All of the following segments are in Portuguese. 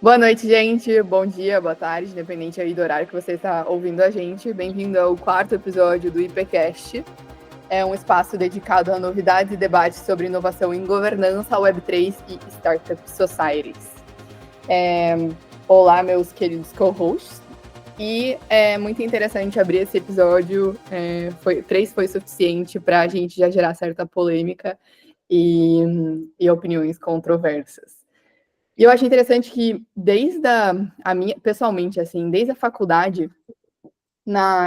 Boa noite, gente. Bom dia, boa tarde, independente aí do horário que você está ouvindo a gente. Bem-vindo ao 4º episódio do IPCast. É um espaço dedicado a novidades e debates sobre inovação em governança, Web3 e Startup Societies. Olá, meus queridos co-hosts. E é muito interessante abrir esse episódio. 3 foi suficiente para a gente já gerar certa polêmica e opiniões controversas. E eu acho interessante que desde a minha, pessoalmente, assim, desde a faculdade,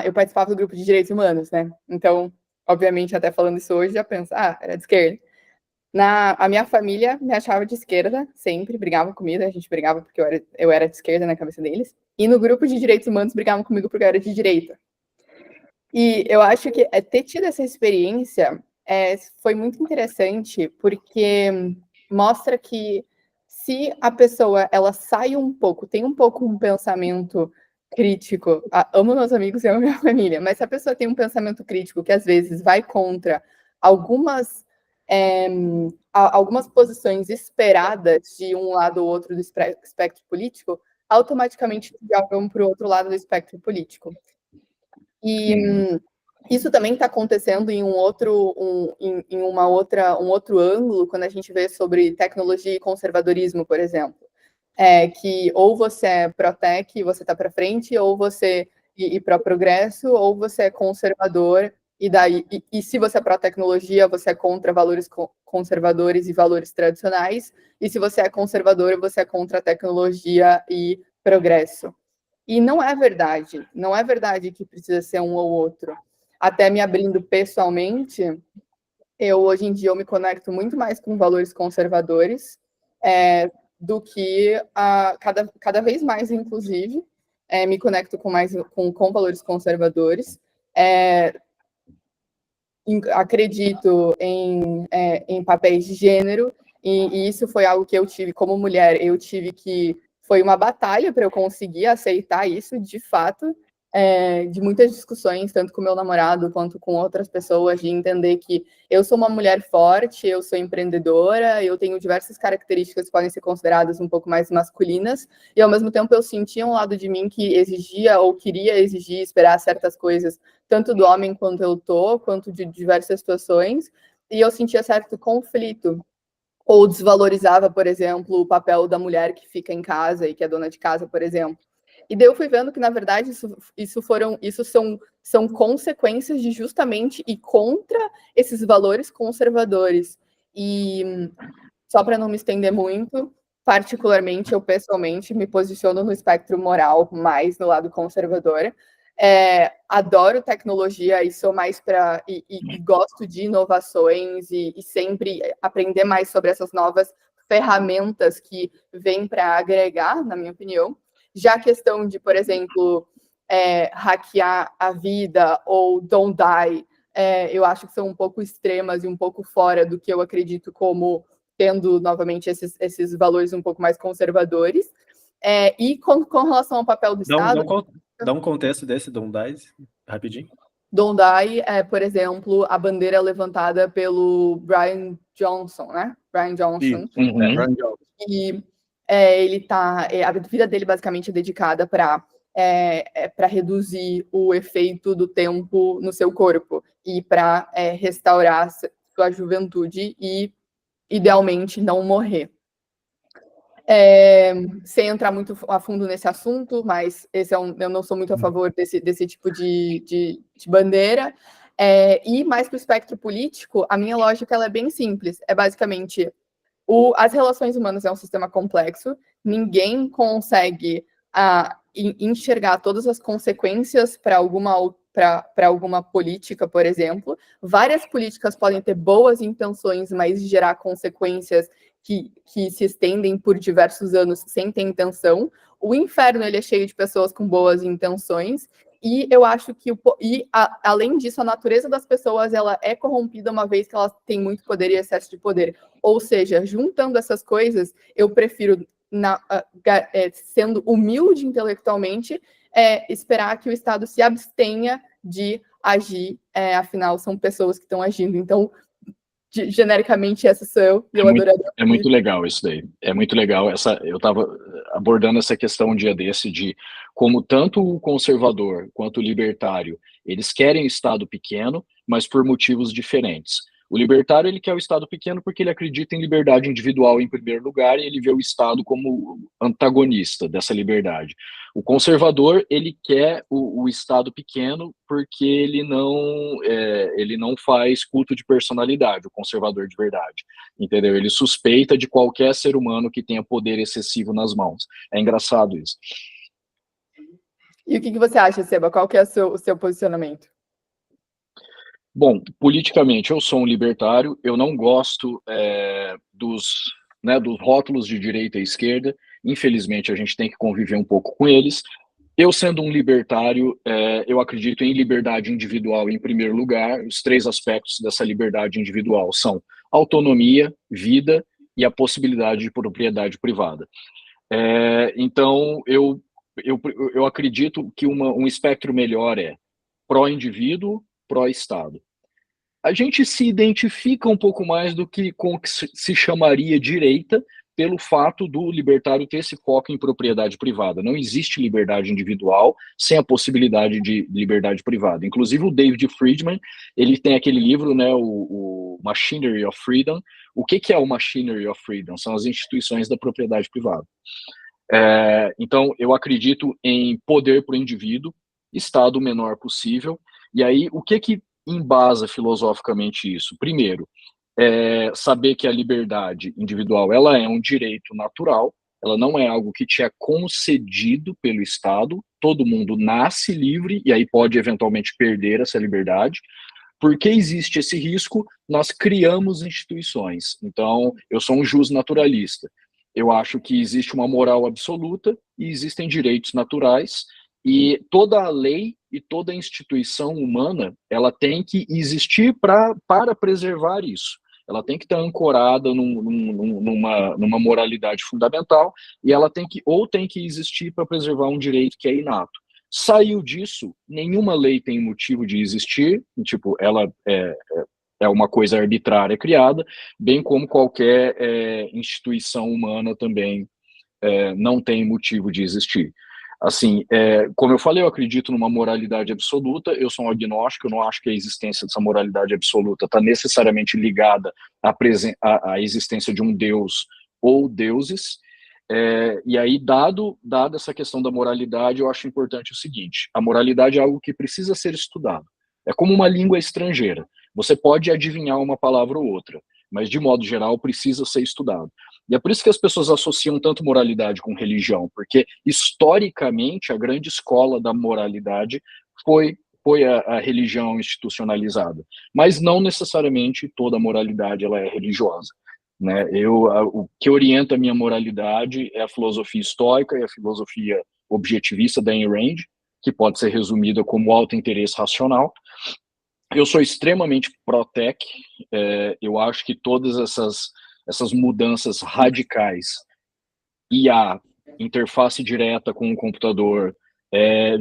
eu participava do grupo de direitos humanos, né? Então, obviamente, até falando isso hoje, já penso, era de esquerda. A minha família me achava de esquerda, sempre brigava comigo, a gente brigava porque eu era de esquerda na cabeça deles. E no grupo de direitos humanos brigavam comigo porque eu era de direita. E eu acho que ter tido essa experiência foi muito interessante, porque mostra que se a pessoa ela sai um pouco, tem um pouco um pensamento crítico, amo meus amigos e amo minha família, mas se a pessoa tem um pensamento crítico que às vezes vai contra algumas posições esperadas de um lado ou outro do espectro político, automaticamente jogam para o outro lado do espectro político. E isso também está acontecendo em um outro ângulo, quando a gente vê sobre tecnologia e conservadorismo, por exemplo. Que ou você é pró-tech e você está para frente, ou você é pró-progresso, ou você é conservador, e se você é pró-tecnologia, você é contra valores conservadores e valores tradicionais, e se você é conservador, você é contra a tecnologia e progresso. E não é verdade que precisa ser um ou outro. Até me abrindo pessoalmente, hoje em dia eu me conecto muito mais com valores conservadores do que cada vez mais, inclusive, me conecto com valores conservadores. Acredito em papéis de gênero, e isso foi algo que eu tive como mulher, foi uma batalha para eu conseguir aceitar isso, de fato, de muitas discussões, tanto com meu namorado quanto com outras pessoas, de entender que eu sou uma mulher forte, eu sou empreendedora, eu tenho diversas características que podem ser consideradas um pouco mais masculinas, e ao mesmo tempo eu sentia um lado de mim que exigia ou queria exigir, esperar certas coisas, tanto do homem quanto de diversas situações, e eu sentia certo conflito, ou desvalorizava, por exemplo, o papel da mulher que fica em casa e que é dona de casa, por exemplo. E daí eu fui vendo que, na verdade, isso são consequências de justamente ir contra esses valores conservadores. E só para não me estender muito, particularmente, eu pessoalmente me posiciono no espectro moral, mais no lado conservador. Adoro tecnologia e sou mais e gosto de inovações e sempre aprender mais sobre essas novas ferramentas que vêm para agregar, na minha opinião. Já a questão de, por exemplo, hackear a vida ou don't die, eu acho que são um pouco extremas e um pouco fora do que eu acredito como tendo, novamente, esses valores um pouco mais conservadores. E com relação ao papel do Estado... Dá um contexto desse Don't Die, rapidinho. Don't Die por exemplo, a bandeira levantada pelo Brian Johnson, né? Brian Johnson. Brian Johnson. E a vida dele basicamente é dedicada para reduzir o efeito do tempo no seu corpo e para restaurar sua juventude e, idealmente, não morrer. Sem entrar muito a fundo nesse assunto, mas eu não sou muito a favor desse tipo de bandeira. E mais para o espectro político, a minha lógica ela é bem simples. É basicamente, as relações humanas é um sistema complexo, ninguém consegue enxergar todas as consequências para alguma política, por exemplo. Várias políticas podem ter boas intenções, mas gerar consequências que se estendem por diversos anos sem ter intenção. O inferno ele é cheio de pessoas com boas intenções, e eu acho que, além disso, a natureza das pessoas ela é corrompida uma vez que elas têm muito poder e excesso de poder. Ou seja, juntando essas coisas, eu prefiro, sendo humilde intelectualmente, esperar que o Estado se abstenha de agir, afinal, são pessoas que estão agindo. Então, genericamente, essa sou eu, e eu adoraria... É muito legal isso daí. É muito legal. abordando essa questão um dia desse de como tanto o conservador quanto o libertário, eles querem o Estado pequeno, mas por motivos diferentes. O libertário, ele quer o Estado pequeno porque ele acredita em liberdade individual em primeiro lugar e ele vê o Estado como antagonista dessa liberdade. O conservador, ele quer o Estado pequeno porque ele não faz culto de personalidade, o conservador de verdade, entendeu? Ele suspeita de qualquer ser humano que tenha poder excessivo nas mãos. É engraçado isso. E o que você acha, Seba? Qual que é o seu posicionamento? Bom, politicamente eu sou um libertário, eu não gosto dos rótulos de direita e esquerda, infelizmente a gente tem que conviver um pouco com eles. Eu sendo um libertário, eu acredito em liberdade individual em primeiro lugar. Os 3 aspectos dessa liberdade individual são autonomia, vida e a possibilidade de propriedade privada. Então, eu acredito que um espectro melhor é pró-indivíduo, pró-Estado. A gente se identifica um pouco mais do que com o que se chamaria direita, pelo fato do libertário ter esse foco em propriedade privada. Não existe liberdade individual sem a possibilidade de liberdade privada. Inclusive o David Friedman, ele tem aquele livro, né, o Machinery of Freedom. O que é o Machinery of Freedom? São as instituições da propriedade privada. Então, eu acredito em poder para o indivíduo, Estado o menor possível. E aí, o que embasa filosoficamente isso? Primeiro, saber que a liberdade individual ela é um direito natural, ela não é algo que te é concedido pelo Estado. Todo mundo nasce livre e aí pode eventualmente perder essa liberdade. Porque existe esse risco, nós criamos instituições. Então, eu sou um justnaturalista. Eu acho que existe uma moral absoluta e existem direitos naturais, e toda a lei e toda a instituição humana, ela tem que existir para preservar isso. Ela tem que estar ancorada numa moralidade fundamental, e ela tem que existir para preservar um direito que é inato. Saiu disso, nenhuma lei tem motivo de existir, tipo, ela é uma coisa arbitrária criada, bem como qualquer instituição humana também não tem motivo de existir. Assim, como eu falei, eu acredito numa moralidade absoluta, eu sou um agnóstico, eu não acho que a existência dessa moralidade absoluta está necessariamente ligada à existência de um Deus ou deuses. E aí, dada essa questão da moralidade, eu acho importante o seguinte: a moralidade é algo que precisa ser estudado. É como uma língua estrangeira. Você pode adivinhar uma palavra ou outra, mas, de modo geral, precisa ser estudado. E é por isso que as pessoas associam tanto moralidade com religião, porque, historicamente, a grande escola da moralidade foi a religião institucionalizada. Mas não necessariamente toda moralidade ela é religiosa. Né? O que orienta a minha moralidade é a filosofia estoica e a filosofia objetivista da Ayn Rand, que pode ser resumida como auto-interesse racional. Eu sou extremamente pró-tech, eu acho que todas essas mudanças radicais, IA, interface direta com o computador,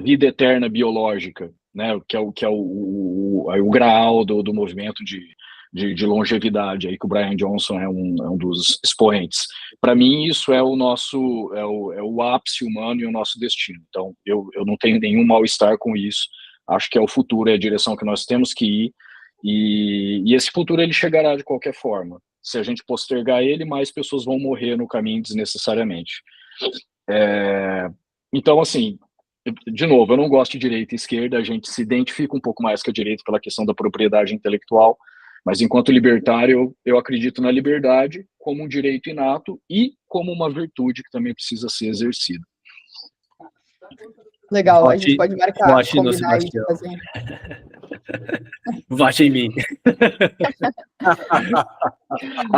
vida eterna biológica, né, que é o graal do movimento de longevidade, aí que o Brian Johnson é um dos expoentes. Para mim, isso é o ápice humano e o nosso destino. Então, eu não tenho nenhum mal-estar com isso. Acho que é o futuro, é a direção que nós temos que ir. E esse futuro, ele chegará de qualquer forma. Se a gente postergar ele, mais pessoas vão morrer no caminho desnecessariamente. Então, assim, de novo, eu não gosto de direita e esquerda, a gente se identifica um pouco mais com a direita pela questão da propriedade intelectual, mas enquanto libertário, eu acredito na liberdade como um direito inato e como uma virtude que também precisa ser exercida. Legal, a gente pode marcar, combinar isso. Vote em mim.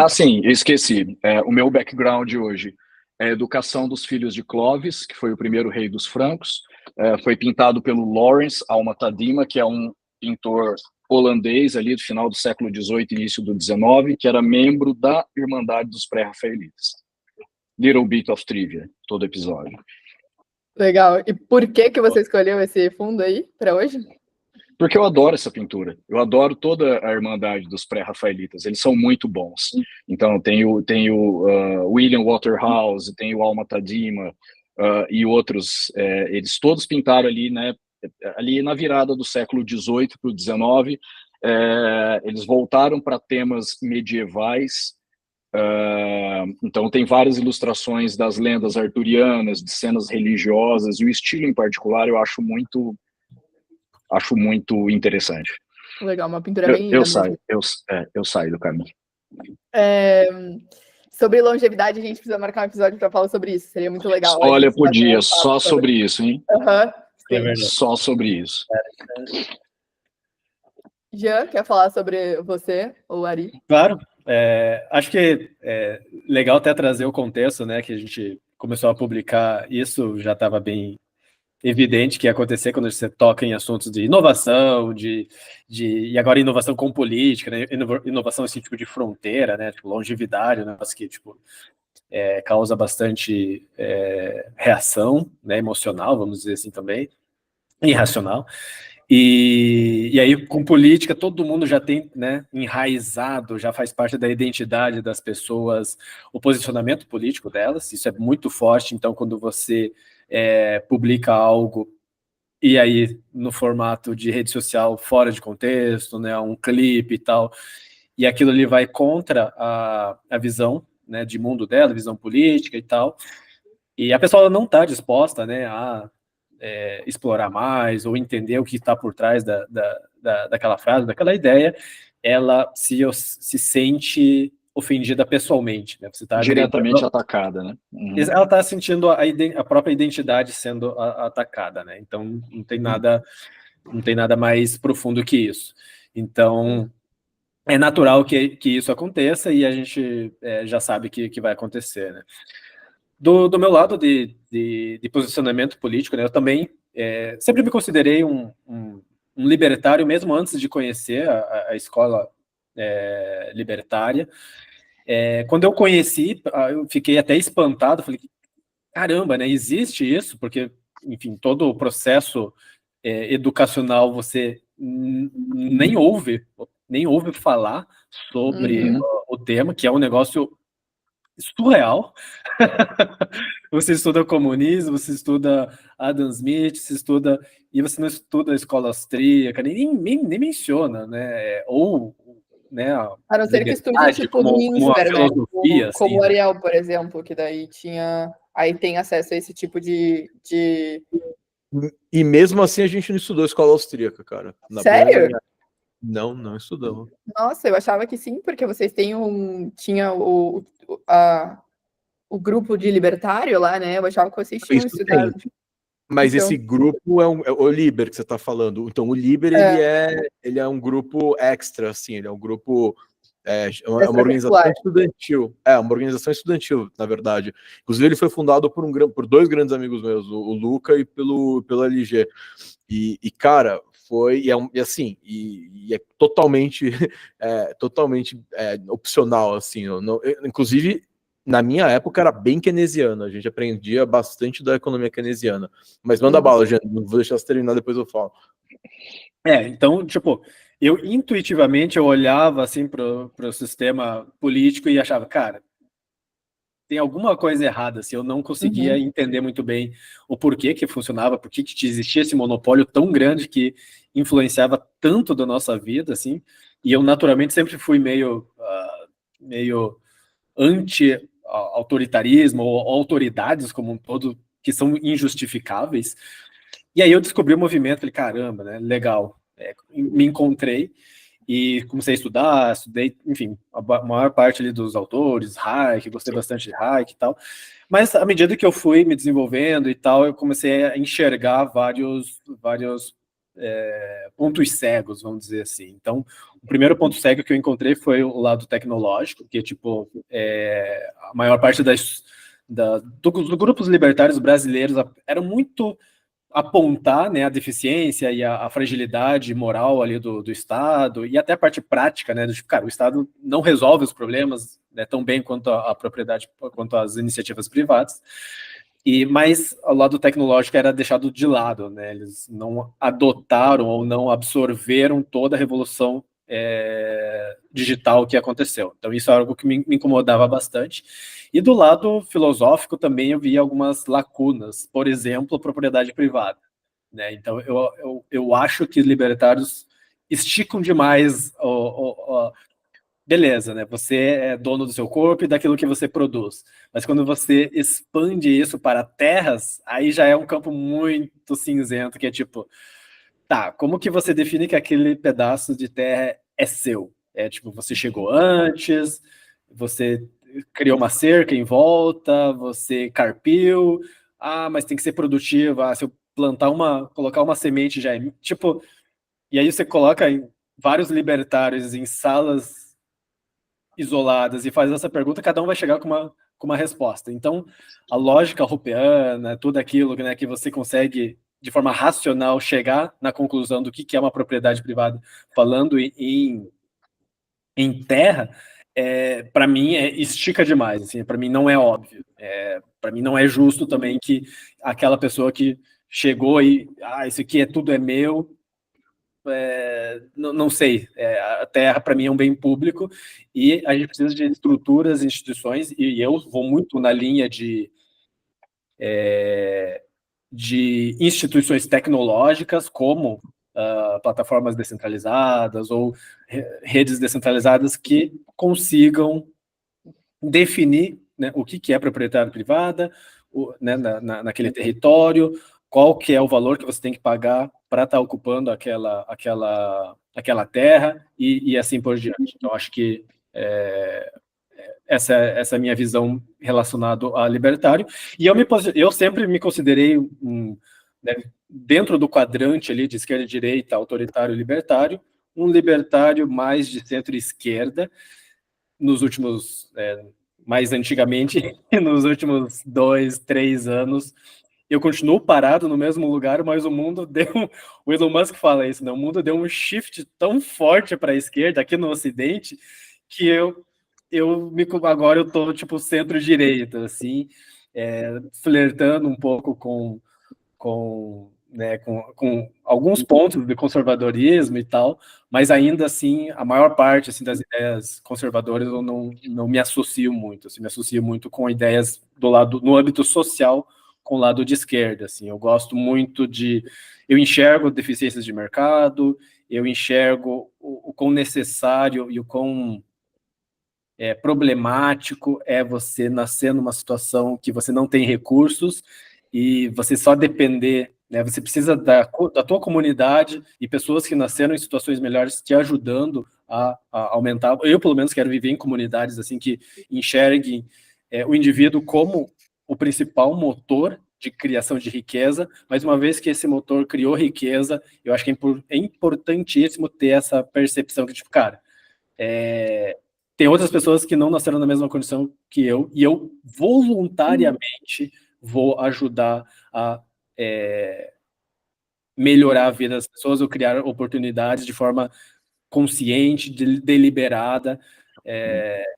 Sim, eu esqueci. O meu background hoje é a educação dos filhos de Clovis, que foi o primeiro rei dos francos. Foi pintado pelo Lawrence Alma-Tadema, que é um pintor holandês ali do final do século XVIII, início do XIX, que era membro da Irmandade dos Pré-Rafaelitas. Little bit of trivia, todo episódio. Legal. E por que você escolheu esse fundo aí para hoje? Porque eu adoro essa pintura. Eu adoro toda a irmandade dos pré-rafaelitas. Eles são muito bons. Então, tem o William Waterhouse, tem o Alma Tadima, e outros. Eles todos pintaram ali, né? Ali na virada do século XVIII para o XIX. Eles voltaram para temas medievais. Então, tem várias ilustrações das lendas arturianas, de cenas religiosas, e o estilo em particular eu acho muito interessante. Legal, uma pintura bem linda. Eu saio do caminho. Sobre longevidade, a gente precisa marcar um episódio para falar sobre isso. Seria muito legal. Olha, podia, só sobre isso, hein? Só sobre isso. Jean, quer falar sobre você, ou Ari? Claro. Acho que é legal até trazer o contexto, né? Que a gente começou a publicar, isso já estava bem evidente que ia acontecer quando você toca em assuntos de inovação, e agora inovação com política, né? Inovação assim, tipo de fronteira, né? Tipo, longevidade, né? Que tipo, causa bastante reação, né? Emocional, vamos dizer assim também, irracional. E aí, com política, todo mundo já tem, né, enraizado, já faz parte da identidade das pessoas, o posicionamento político delas, isso é muito forte. Então, quando você publica algo, e aí, no formato de rede social, fora de contexto, né, um clipe e tal, e aquilo ali vai contra a visão, né, de mundo dela, visão política e tal, e a pessoa não está disposta, né, a explorar mais, ou entender o que está por trás daquela frase, daquela ideia, ela se sente ofendida pessoalmente, né? Você tá diretamente atacada, né? Ela está sentindo a própria identidade sendo atacada, né? Então não tem nada mais profundo que isso. Então é natural que isso aconteça, e a gente já sabe que vai acontecer, né? Do meu lado de posicionamento político, né, eu também sempre me considerei um libertário, mesmo antes de conhecer a escola libertária. Quando eu conheci, eu fiquei até espantado, falei, caramba, né, existe isso? Porque, enfim, todo o processo educacional você nem ouve falar sobre o tema, que é um negócio surreal. Você estuda comunismo, você estuda Adam Smith, e você não estuda a escola austríaca, nem menciona, né? Ou, né, a não ser que estude tipo Minsber, né? Filosofia, como assim, o Ariel, por exemplo, que daí tem acesso a esse tipo de... E mesmo assim a gente não estudou escola austríaca, cara. Sério? Não estudamos. Nossa, eu achava que sim, porque vocês tinha o grupo de libertário lá, né? Eu achava que vocês tinham estudado. Mas então, esse grupo é o Liber que você está falando. Então, o Liber, ele é um grupo extra, assim, ele é um grupo... uma organização estudantil. Uma organização estudantil, na verdade. Inclusive, ele foi fundado por dois grandes amigos meus, o Luca e pelo LG. E cara, foi... E é totalmente, opcional, assim. Inclusive... Na minha época era bem keynesiano, a gente aprendia bastante da economia keynesiana. Mas manda bala, gente, não vou deixar você terminar, depois eu falo. Então, tipo, eu intuitivamente olhava assim pro sistema político e achava, cara, tem alguma coisa errada, assim, eu não conseguia entender muito bem o porquê que funcionava, por que existia esse monopólio tão grande que influenciava tanto da nossa vida, assim, e eu naturalmente sempre fui meio anti-autoritarismo ou autoridades como um todo, que são injustificáveis. E aí eu descobri o movimento, falei, caramba, né, legal. Me encontrei e comecei a estudei, enfim, a maior parte ali dos autores, Hayek, gostei bastante de Hayek e tal. Mas à medida que eu fui me desenvolvendo e tal, eu comecei a enxergar vários pontos cegos, vamos dizer assim. Então, o primeiro ponto cego que eu encontrei foi o lado tecnológico, que tipo, a maior parte dos grupos libertários brasileiros eram muito apontar, né, a deficiência e a fragilidade moral ali do Estado, e até a parte prática, né, do tipo, cara, o Estado não resolve os problemas, né, tão bem quanto a propriedade, quanto as iniciativas privadas. Mas o lado tecnológico era deixado de lado, né? Eles não adotaram ou não absorveram toda a revolução digital que aconteceu. Então, isso é algo que me incomodava bastante. E do lado filosófico também eu via algumas lacunas, por exemplo, propriedade privada, né? Então, eu acho que os libertários esticam demais beleza, né? Você é dono do seu corpo e daquilo que você produz. Mas quando você expande isso para terras, aí já é um campo muito cinzento, que é tipo, tá, como que você define que aquele pedaço de terra é seu? É tipo, você chegou antes, você criou uma cerca em volta, você carpiu, mas tem que ser produtivo, se eu colocar uma semente já é... Tipo, e aí você coloca vários libertários em salas isoladas e faz essa pergunta, cada um vai chegar com uma resposta. Então, a lógica hoppeana, tudo aquilo, né, que você consegue, de forma racional, chegar na conclusão do que é uma propriedade privada, falando em terra, para mim, estica demais. Assim, para mim, não é óbvio. Para mim, não é justo também que aquela pessoa que chegou e, isso aqui tudo é meu, não sei, a terra para mim é um bem público e a gente precisa de estruturas, instituições, e eu vou muito na linha de instituições tecnológicas como plataformas descentralizadas ou redes descentralizadas que consigam definir, né, o que é propriedade privada, né, naquele território, qual que é o valor que você tem que pagar para estar ocupando aquela terra e assim por diante. Então, acho que essa é a minha visão relacionada a libertário. E eu sempre me considerei, né, dentro do quadrante ali de esquerda e direita, autoritário e libertário, um libertário mais de centro-esquerda, nos últimos... mais antigamente, nos últimos 2, 3 anos, eu continuo parado no mesmo lugar, mas o mundo deu... O Elon Musk fala isso, né? O mundo deu um shift tão forte para a esquerda, aqui no Ocidente, que agora eu tô, tipo, centro-direita, assim, flertando um pouco né, com alguns pontos de conservadorismo e tal, mas ainda assim, a maior parte assim, das ideias conservadoras eu não me associo muito, assim, me associo muito com ideias no âmbito social, com o lado de esquerda, assim, eu gosto muito eu enxergo deficiências de mercado, eu enxergo o quão necessário e o quão problemático é você nascer numa situação que você não tem recursos e você só depender, né? Você precisa da tua comunidade e pessoas que nasceram em situações melhores te ajudando a aumentar. Eu, pelo menos, quero viver em comunidades assim que enxerguem o indivíduo como o principal motor de criação de riqueza, mas uma vez que esse motor criou riqueza, eu acho que é importantíssimo ter essa percepção que, tipo, cara, tem outras pessoas que não nasceram na mesma condição que eu, e eu voluntariamente vou ajudar a melhorar a vida das pessoas ou criar oportunidades de forma consciente, deliberada.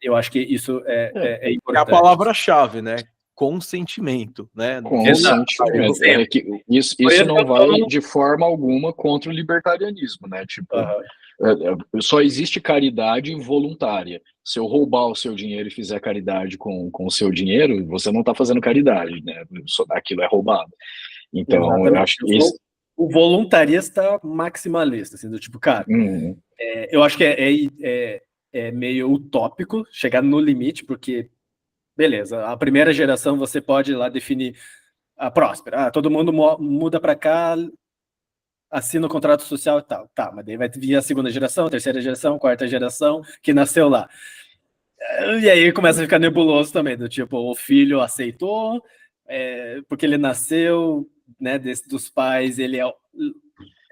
Eu acho que isso é importante. É a palavra-chave, né? Consentimento, né? Consentimento. Isso não vai de forma alguma contra o libertarianismo, né? Tipo, só existe caridade voluntária. Se eu roubar o seu dinheiro e fizer caridade com o seu dinheiro, você não está fazendo caridade, né? Aquilo é roubado. Então, exatamente. Eu acho que o voluntarista maximalista, assim, do tipo, cara, eu acho que é meio utópico chegar no limite, porque beleza, a primeira geração você pode ir lá definir a próspera. Todo mundo muda para cá, assina o contrato social e tal. Tá, mas daí vai vir a segunda geração, a terceira geração, a quarta geração, que nasceu lá. E aí começa a ficar nebuloso também, do tipo, o filho aceitou, porque ele nasceu, né, dos pais,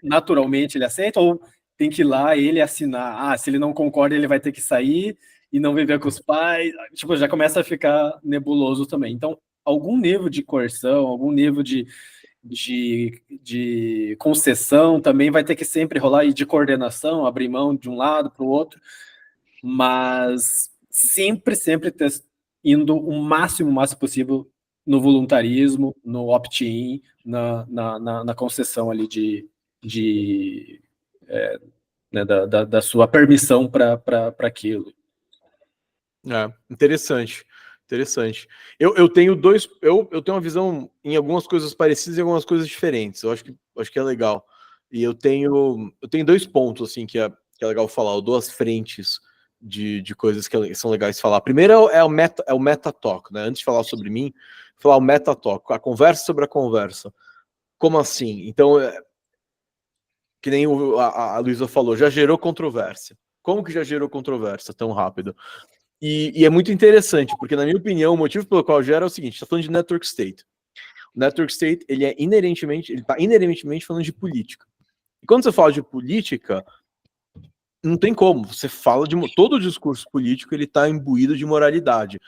naturalmente ele aceita, ou tem que ir lá ele assinar. Se ele não concorda, ele vai ter que sair e não viver com os pais, tipo, já começa a ficar nebuloso também. Então, algum nível de coerção, algum nível de concessão também vai ter que sempre rolar, e de coordenação, abrir mão de um lado para o outro, mas sempre indo o máximo possível no voluntarismo, no opt-in, na concessão ali né, da sua permissão para aquilo. Interessante. Eu tenho eu tenho uma visão em algumas coisas parecidas e algumas coisas diferentes. Eu acho que é legal. E eu tenho 2 pontos assim que é legal falar, ou 2 frentes de coisas que são legais falar. Primeiro é o meta talk, né? Antes de falar sobre mim, falar o meta talk, a conversa sobre a conversa. Como assim? Então, que nem a Luísa falou, já gerou controvérsia. Como que já gerou controvérsia tão rápido? E é muito interessante, porque, na minha opinião, o motivo pelo qual gera é o seguinte: está falando de network state. O network state, ele está inerentemente falando de política. E quando você fala de política, não tem como. Você fala todo o discurso político, ele está imbuído de moralidade.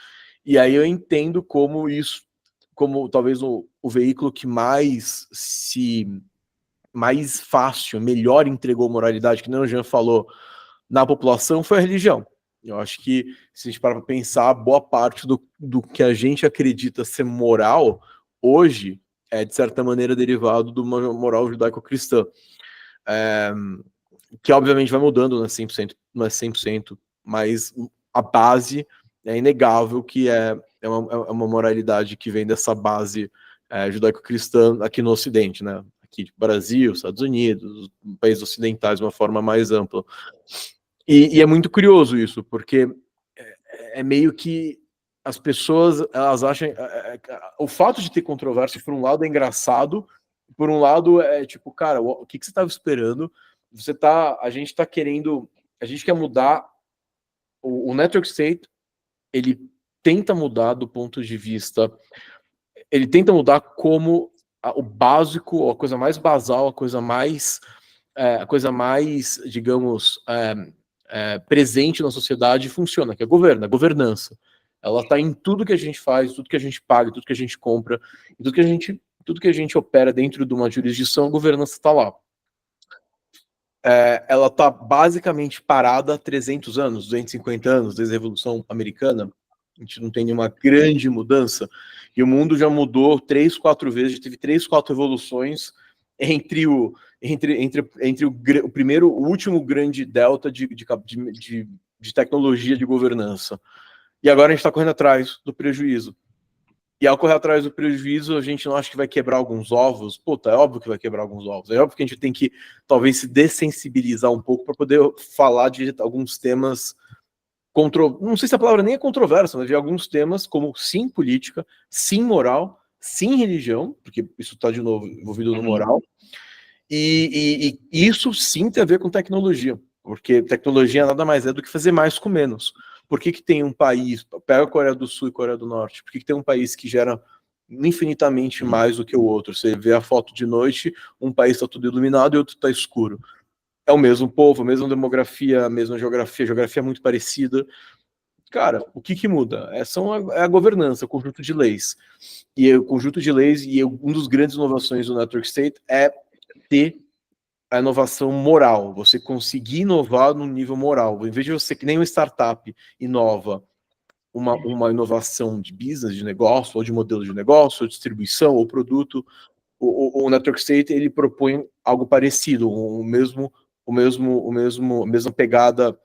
E aí eu entendo como isso, como talvez o veículo que mais fácil, melhor entregou moralidade, que nem o Jean falou, na população, foi a religião. Eu acho que, se a gente parar para pensar, boa parte do que a gente acredita ser moral, hoje, é, de certa maneira, derivado de uma moral judaico-cristã. Que, obviamente, vai mudando, não é 100%, mas a base é inegável que é uma moralidade que vem dessa base judaico-cristã aqui no Ocidente, né? Aqui, Brasil, Estados Unidos, países ocidentais, de uma forma mais ampla. E é muito curioso isso, porque é meio que as pessoas, elas acham... o fato de ter controvérsia, por um lado, é engraçado, por um lado, é tipo, cara, o que você estava esperando? A gente quer mudar o network state, ele tenta mudar do ponto de vista... Ele tenta mudar como o básico, a coisa mais basal, a coisa mais, digamos... presente na sociedade funciona, que é a governança. Ela está em tudo que a gente faz, tudo que a gente paga, tudo que a gente compra, tudo que a gente opera dentro de uma jurisdição, a governança está lá. Ela está basicamente parada há 300 anos, 250 anos, desde a Revolução Americana. A gente não tem nenhuma grande mudança. E o mundo já mudou 3, 4 vezes, já teve 3, 4 revoluções entre o último grande delta de tecnologia de governança. E agora a gente está correndo atrás do prejuízo. E ao correr atrás do prejuízo, a gente não acha que vai quebrar alguns ovos. Puta, é óbvio que vai quebrar alguns ovos. É óbvio que a gente tem que, talvez, se dessensibilizar um pouco para poder falar de alguns temas... Não sei se a palavra nem é controversa, mas de alguns temas como, sim, política, sim, moral, sim, religião, porque isso está, de novo, envolvido no moral. E isso sim tem a ver com tecnologia, porque tecnologia nada mais é do que fazer mais com menos. Por que tem um país, pega a Coreia do Sul e Coreia do Norte, por que tem um país que gera infinitamente mais do que o outro? Você vê a foto de noite, um país está tudo iluminado e outro está escuro. É o mesmo povo, a mesma demografia, a mesma geografia muito parecida. Cara, o que muda? É a governança, o conjunto de leis. E o conjunto de leis, e um dos grandes inovações do Network State é ter a inovação moral, você conseguir inovar no nível moral. Em vez de você, que nem uma startup, inova uma inovação de business, de negócio, ou de modelo de negócio, ou distribuição, ou produto, o Network State, ele propõe algo parecido, a mesma pegada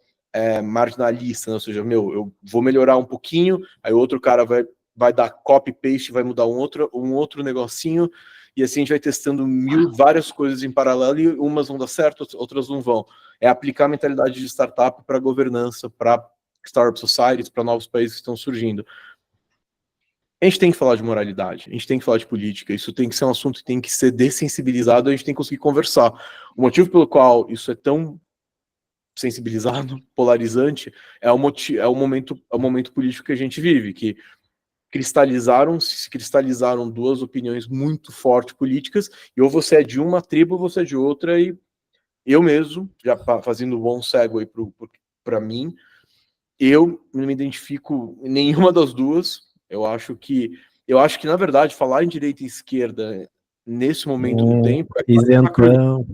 marginalista, né? Ou seja, eu vou melhorar um pouquinho, aí o outro cara vai dar copy-paste, vai mudar um outro negocinho, e assim a gente vai testando várias coisas em paralelo, e umas vão dar certo, outras não vão. É aplicar a mentalidade de startup para governança, para startup societies, para novos países que estão surgindo. A gente tem que falar de moralidade, a gente tem que falar de política, isso tem que ser um assunto que tem que ser dessensibilizado, a gente tem que conseguir conversar. O motivo pelo qual isso é tão sensibilizado, polarizante, é o momento político que a gente vive, que se cristalizaram 2 opiniões muito fortes políticas, e ou você é de uma tribo ou você é de outra, e eu mesmo, já fazendo um bom segue para mim, eu não me identifico em nenhuma das duas. Eu acho que, na verdade, falar em direita e esquerda nesse momento do tempo... Isentão.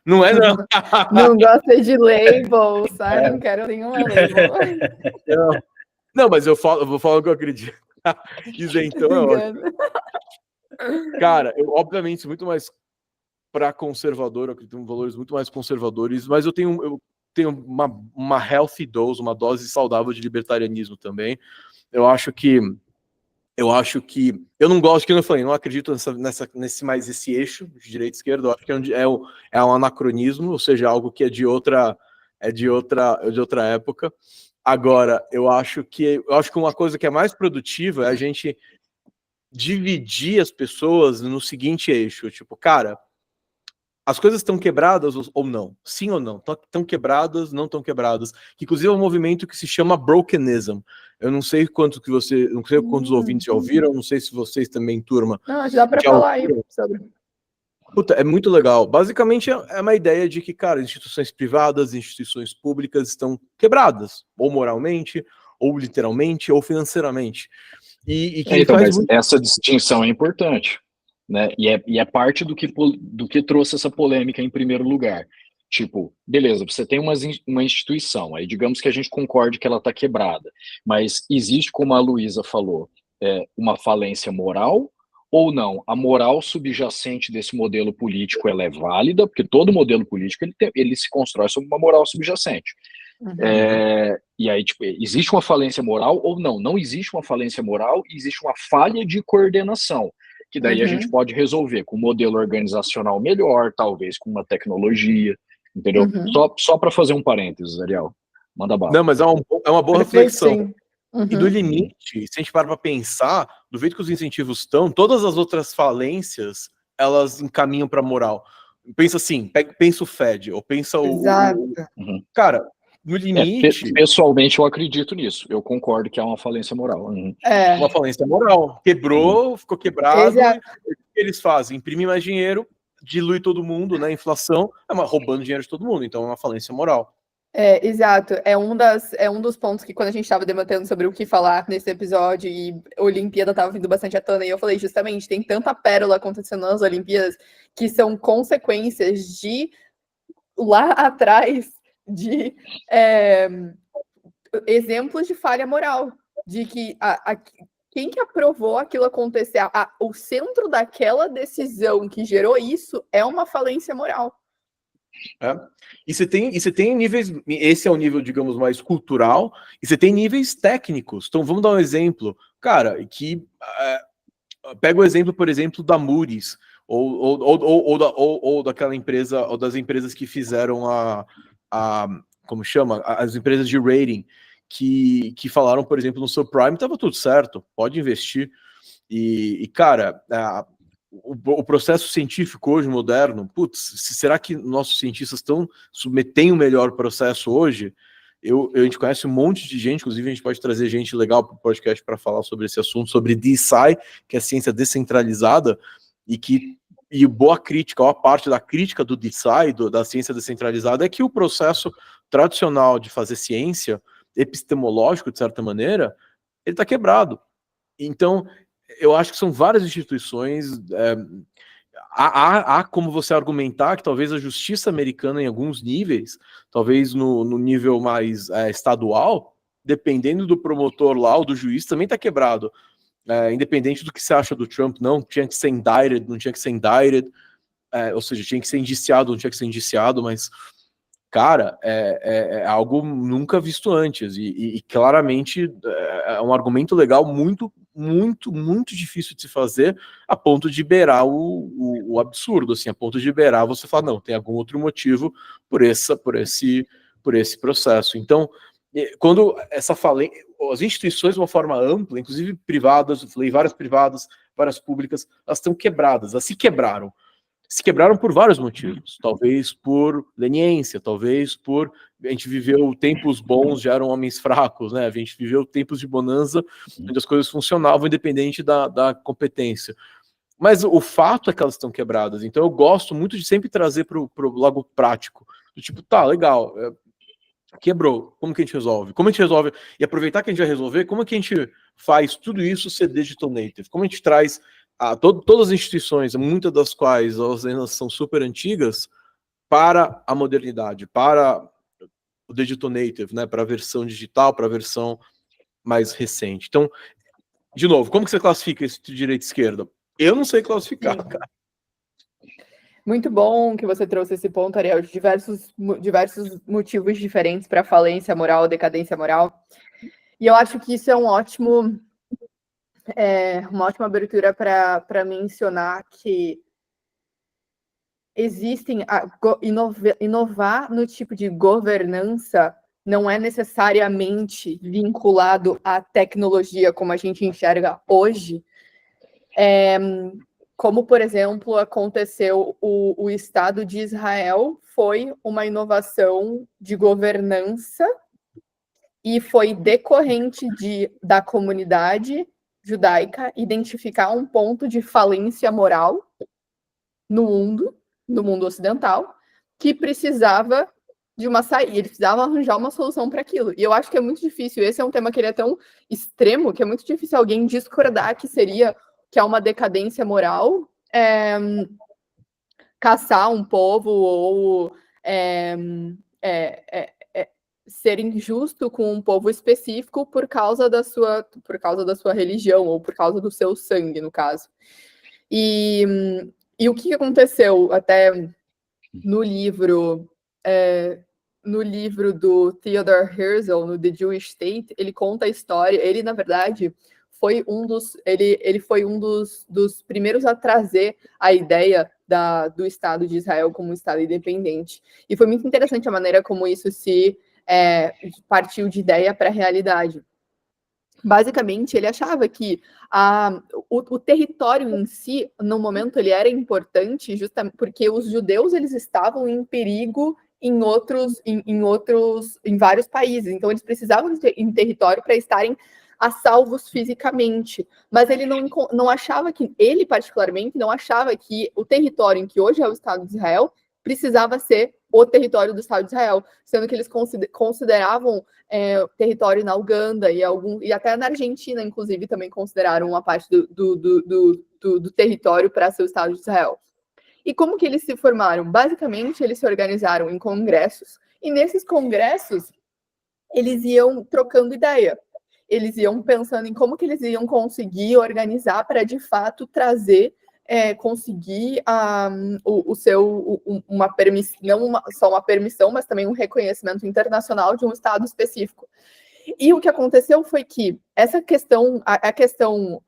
Não é não. Não gosta de label, sabe? Não quero nenhuma label. Não, mas eu vou falar o que eu acredito. Isentão é ótimo. Cara, eu obviamente sou muito mais para conservador, eu acredito em valores muito mais conservadores, mas eu tenho uma healthy dose, uma dose saudável de libertarianismo também. Eu acho que eu não gosto, que eu falei, não acredito nesse mais esse eixo de direita e esquerda. Eu acho que é um anacronismo, ou seja, algo que é de outra época. Agora, eu acho que uma coisa que é mais produtiva é a gente dividir as pessoas no seguinte eixo, tipo, cara, as coisas estão quebradas ou não? Sim ou não? Estão quebradas, não estão quebradas? Que, inclusive, é um movimento que se chama Brokenism. Eu não sei quantos ouvintes já ouviram, não sei se vocês também, turma. Não, já dá para falar aí sobre. Puta, é muito legal. Basicamente, é uma ideia de que, cara, instituições privadas, instituições públicas estão quebradas, ou moralmente, ou literalmente, ou financeiramente. E que então, faz mas muito... essa distinção é importante, né? E é parte do que trouxe essa polêmica em primeiro lugar. Tipo, beleza, você tem uma instituição, aí digamos que a gente concorde que ela está quebrada, mas existe, como a Luísa falou, uma falência moral ou não? A moral subjacente desse modelo político ela é válida, porque todo modelo político ele se constrói sobre uma moral subjacente. Uhum. E aí, tipo, existe uma falência moral ou não? Não existe uma falência moral, existe uma falha de coordenação, que daí a gente pode resolver com um modelo organizacional melhor, talvez com uma tecnologia, entendeu? Só para fazer um parênteses, Ariel. Manda bala. Não, mas é uma boa Perfeito, reflexão. Uhum. E do limite, se a gente parar para pensar, do jeito que os incentivos estão, todas as outras falências, elas encaminham para a moral. Pensa assim, pensa o Fed, ou pensa Exato. Cara, no limite... pessoalmente, eu acredito nisso. Eu concordo que é uma falência moral. Uma falência moral. Quebrou, ficou quebrado. E o que eles fazem? Imprimem mais dinheiro, dilui todo mundo, né? Inflação, roubando dinheiro de todo mundo. Então é uma falência moral. Exato. É um dos pontos que, quando a gente estava debatendo sobre o que falar nesse episódio, e a Olimpíada estava vindo bastante à tona, e eu falei, justamente, tem tanta pérola acontecendo nas Olimpíadas que são consequências de lá atrás de exemplos de falha moral, de que quem que aprovou aquilo acontecer, o centro daquela decisão que gerou isso é uma falência moral. E você tem níveis, esse é o nível, digamos, mais cultural, e você tem níveis técnicos. Então vamos dar um exemplo, cara, que pega o exemplo, por exemplo, da Moody's, ou daquela empresa, ou das empresas que fizeram como chama? As empresas de rating, que falaram, por exemplo, no subprime, estava tudo certo, pode investir. E cara, o processo científico hoje, moderno, será que nossos cientistas submetendo o melhor processo hoje? A gente conhece um monte de gente, inclusive a gente pode trazer gente legal para o podcast para falar sobre esse assunto, sobre DeSci, que é a ciência descentralizada, e boa crítica, ou a parte da crítica do DeSci, da ciência descentralizada, é que o processo tradicional de fazer ciência, epistemológico, de certa maneira, ele está quebrado. Então, eu acho que são várias instituições... Há como você argumentar que talvez a justiça americana, em alguns níveis, talvez no nível mais estadual, dependendo do promotor lá ou do juiz, também está quebrado. Independente do que você acha do Trump, não tinha que ser indicted, não tinha que ser indicted, ou seja, tinha que ser indiciado, não tinha que ser indiciado, mas, cara, é algo nunca visto antes, e claramente é um argumento legal muito, muito, muito difícil de se fazer, a ponto de beirar o absurdo, assim, a ponto de beirar você falar, não, tem algum outro motivo por esse processo. Então, quando as instituições de uma forma ampla, inclusive privadas, eu falei várias privadas, várias públicas, elas estão quebradas, elas se quebraram. Se quebraram por vários motivos, talvez por leniência, talvez por a gente viveu tempos bons, já eram homens fracos, né? A gente viveu tempos de bonança, onde as coisas funcionavam independente da competência. Mas o fato é que elas estão quebradas, então eu gosto muito de sempre trazer para o lado prático, do tipo, tá, legal, quebrou, como que a gente resolve? Como a gente resolve? E aproveitar que a gente vai resolver, como é que a gente faz tudo isso ser digital native? Como a gente traz todas as instituições, muitas das quais elas ainda são super antigas, para a modernidade, para o digital native, né? Para a versão digital, para a versão mais recente. Então, de novo, como que você classifica esse de direita e esquerda? Eu não sei classificar, cara. Muito bom que você trouxe esse ponto, Ariel, de diversos motivos diferentes para falência moral, decadência moral. E eu acho que isso é uma ótima abertura para mencionar que inovar no tipo de governança não é necessariamente vinculado à tecnologia como a gente enxerga hoje. Como, por exemplo, aconteceu o Estado de Israel, foi uma inovação de governança e foi decorrente da comunidade judaica identificar um ponto de falência moral no mundo ocidental, que precisava de uma saída, eles precisavam arranjar uma solução para aquilo. E eu acho que é muito difícil, esse é um tema que ele é tão extremo, que é muito difícil alguém discordar que é uma decadência moral, caçar um povo ou ser injusto com um povo específico por causa da sua religião ou por causa do seu sangue, no caso. E o que aconteceu até no livro do Theodor Herzl, no The Jewish State, ele conta a história, ele, na verdade, foi um dos primeiros a trazer a ideia do Estado de Israel como um Estado independente. E foi muito interessante a maneira como isso se partiu de ideia para a realidade. Basicamente, ele achava que o território em si, no momento, ele era importante justamente porque os judeus eles estavam em perigo em vários países. Então, eles precisavam de território para estarem a salvos fisicamente. Mas ele não achava que, ele particularmente, não achava que o território em que hoje é o Estado de Israel precisava ser o território do Estado de Israel, sendo que eles consideravam território na Uganda e até na Argentina, inclusive, também consideraram uma parte do território para ser o Estado de Israel. E como que eles se formaram? Basicamente, eles se organizaram em congressos, e nesses congressos, eles iam trocando ideia. Eles iam pensando em como que eles iam conseguir organizar para, de fato, trazer conseguir uma permissão, não só uma permissão, mas também um reconhecimento internacional de um Estado específico. E o que aconteceu foi que essa questão, a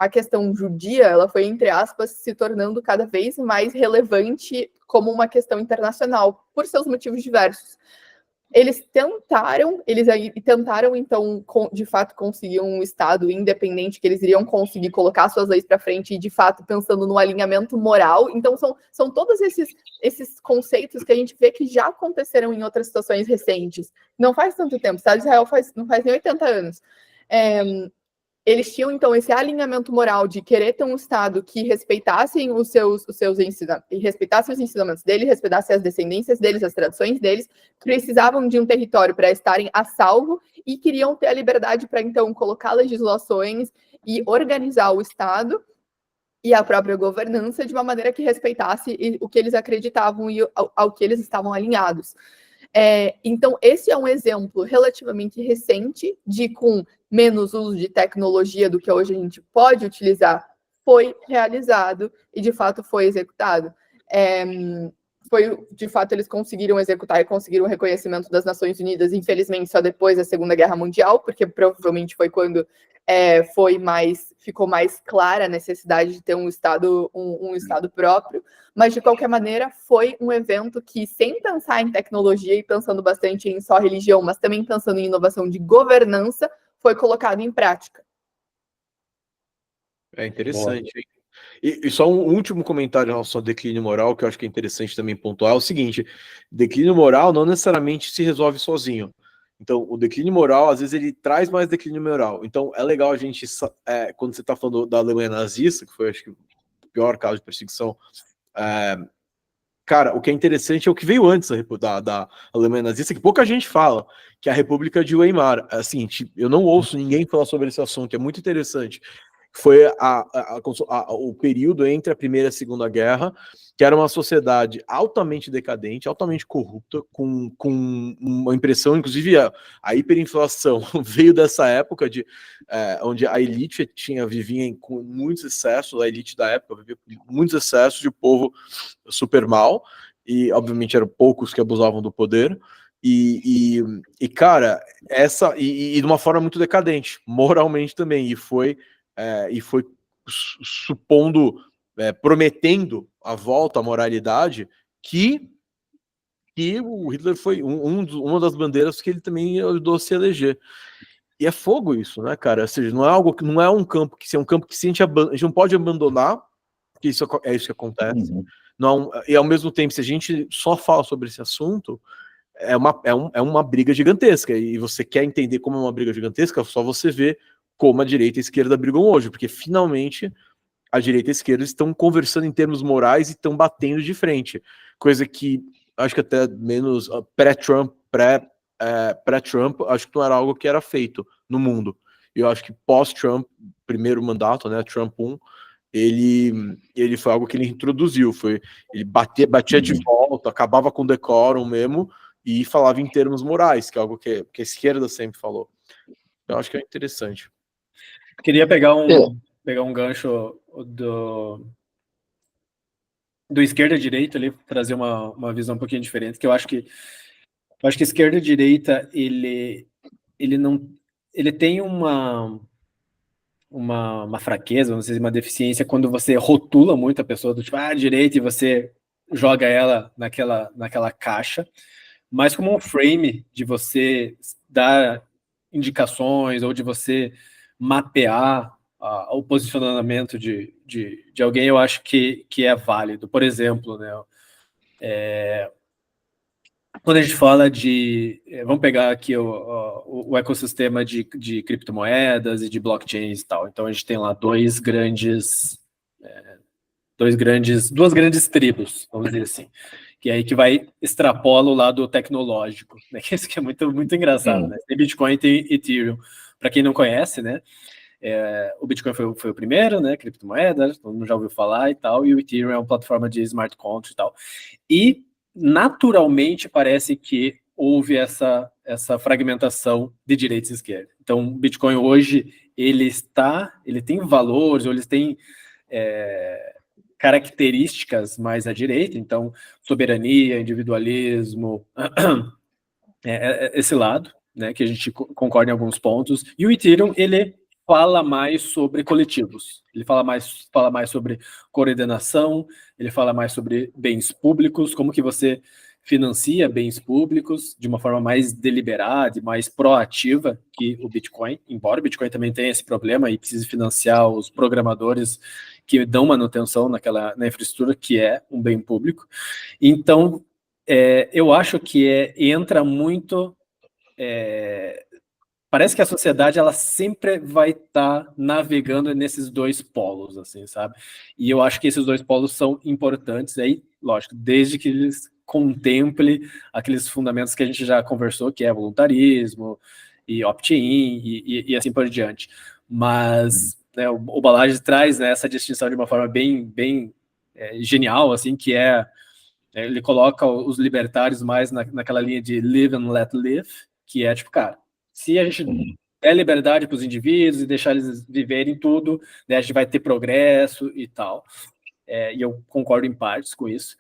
questão judia, ela foi, entre aspas, se tornando cada vez mais relevante como uma questão internacional, por seus motivos diversos. Eles tentaram, então, de fato, conseguir um Estado independente, que eles iriam conseguir colocar suas leis para frente e, de fato, pensando no alinhamento moral. Então, são todos esses conceitos que a gente vê que já aconteceram em outras situações recentes. Não faz tanto tempo, o Estado de Israel não faz nem 80 anos. Eles tinham, então, esse alinhamento moral de querer ter um Estado que respeitasse os seus ensinamentos, respeitasse os ensinamentos deles, respeitasse as descendências deles, as tradições deles, precisavam de um território para estarem a salvo e queriam ter a liberdade para, então, colocar legislações e organizar o Estado e a própria governança de uma maneira que respeitasse o que eles acreditavam e ao que eles estavam alinhados. Então, esse é um exemplo relativamente recente de, com menos uso de tecnologia do que hoje a gente pode utilizar, foi realizado e, de fato, foi executado. De fato, eles conseguiram executar e conseguiram o reconhecimento das Nações Unidas, infelizmente, só depois da Segunda Guerra Mundial, porque provavelmente foi quando ficou mais clara a necessidade de ter um Estado próprio, mas, de qualquer maneira, foi um evento que, sem pensar em tecnologia e pensando bastante em só religião, mas também pensando em inovação de governança, foi colocado em prática. É interessante, hein? E só um último comentário em relação ao declínio moral, que eu acho que é interessante também pontuar, é o seguinte: declínio moral não necessariamente se resolve sozinho. Então, o declínio moral, às vezes, ele traz mais declínio moral. Então, é legal a gente, quando você está falando da Alemanha nazista, que foi, acho que, o pior caso de perseguição, cara, o que é interessante é o que veio antes da Alemanha nazista, que pouca gente fala, que é a República de Weimar. Assim, eu não ouço ninguém falar sobre esse assunto, é muito interessante. foi o período entre a Primeira e a Segunda Guerra, que era uma sociedade altamente decadente, altamente corrupta, com uma impressão, inclusive a hiperinflação veio dessa época onde a elite vivia com muitos excessos, a elite da época vivia com muitos excessos, e o povo super mal, e obviamente eram poucos que abusavam do poder. Cara, de uma forma muito decadente, moralmente também, e foi supondo, prometendo a volta à moralidade, que o Hitler foi uma das bandeiras que ele também ajudou a se eleger. E é fogo isso, né, cara? Ou seja, não é um campo que é um campo que a gente não pode abandonar, porque é isso que acontece. Não, e ao mesmo tempo, se a gente só fala sobre esse assunto, é uma briga gigantesca, e você quer entender como é uma briga gigantesca, só você vê como a direita e a esquerda brigam hoje, porque finalmente a direita e a esquerda estão conversando em termos morais e estão batendo de frente, coisa que acho que até menos pré-Trump, acho que não era algo que era feito no mundo. Eu acho que pós-Trump, primeiro mandato, né, Trump 1, ele foi algo que ele introduziu, ele batia de volta, acabava com o decoro mesmo, e falava em termos morais, que é algo que a esquerda sempre falou. Eu acho que é interessante. Queria pegar um gancho do esquerda e direita ali, trazer uma visão um pouquinho diferente, que eu acho que esquerda e direita, ele tem uma fraqueza, não sei se uma deficiência, quando você rotula muito a pessoa do tipo, direita, e você joga ela naquela caixa, mas como um frame de você dar indicações ou de você mapear o posicionamento de alguém, eu acho que é válido. Por exemplo, né, quando a gente fala vamos pegar aqui o ecossistema de criptomoedas e de blockchains e tal. Então a gente tem lá duas grandes tribos, vamos dizer assim, que é aí que extrapola o lado tecnológico, né? Isso que é muito, muito engraçado, né? Tem Bitcoin e tem Ethereum. Para quem não conhece, né? O Bitcoin foi o primeiro, né? Criptomoeda, todo mundo já ouviu falar e tal, e o Ethereum é uma plataforma de smart contract e tal. E naturalmente parece que houve essa fragmentação de direita e esquerda. Então, o Bitcoin hoje, ele tem valores, ou eles têm características mais à direita, então, soberania, individualismo, esse lado, né, que a gente concorda em alguns pontos. E o Ethereum, ele fala mais sobre coletivos, ele fala mais sobre coordenação, ele fala mais sobre bens públicos, como que você financia bens públicos de uma forma mais deliberada e mais proativa que o Bitcoin, embora o Bitcoin também tenha esse problema e precise financiar os programadores que dão manutenção na infraestrutura, que é um bem público. Então, eu acho que entra muito... parece que a sociedade ela sempre vai estar navegando nesses dois polos, assim, sabe? E eu acho que esses dois polos são importantes, aí, lógico, desde que eles contemplem aqueles fundamentos que a gente já conversou, que é voluntarismo, e opt-in, e assim por diante. Mas né, o Balaji traz, né, essa distinção de uma forma bem genial, assim, que ele coloca os libertários mais naquela linha de live and let live, que é tipo, cara, se a gente der liberdade para os indivíduos e deixar eles viverem tudo, né, a gente vai ter progresso e tal. E eu concordo em partes com isso.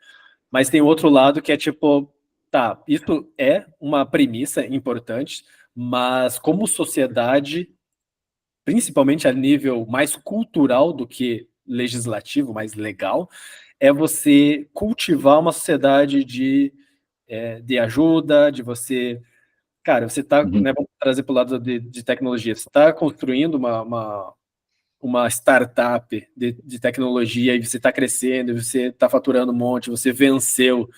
Mas tem outro lado que é tipo, tá, isso é uma premissa importante, mas como sociedade, principalmente a nível mais cultural do que legislativo, mais legal, é você cultivar uma sociedade de ajuda, de você... Cara, você está, né, vamos trazer para o lado de tecnologia, você está construindo uma startup de tecnologia e você está crescendo, você está faturando um monte, você venceu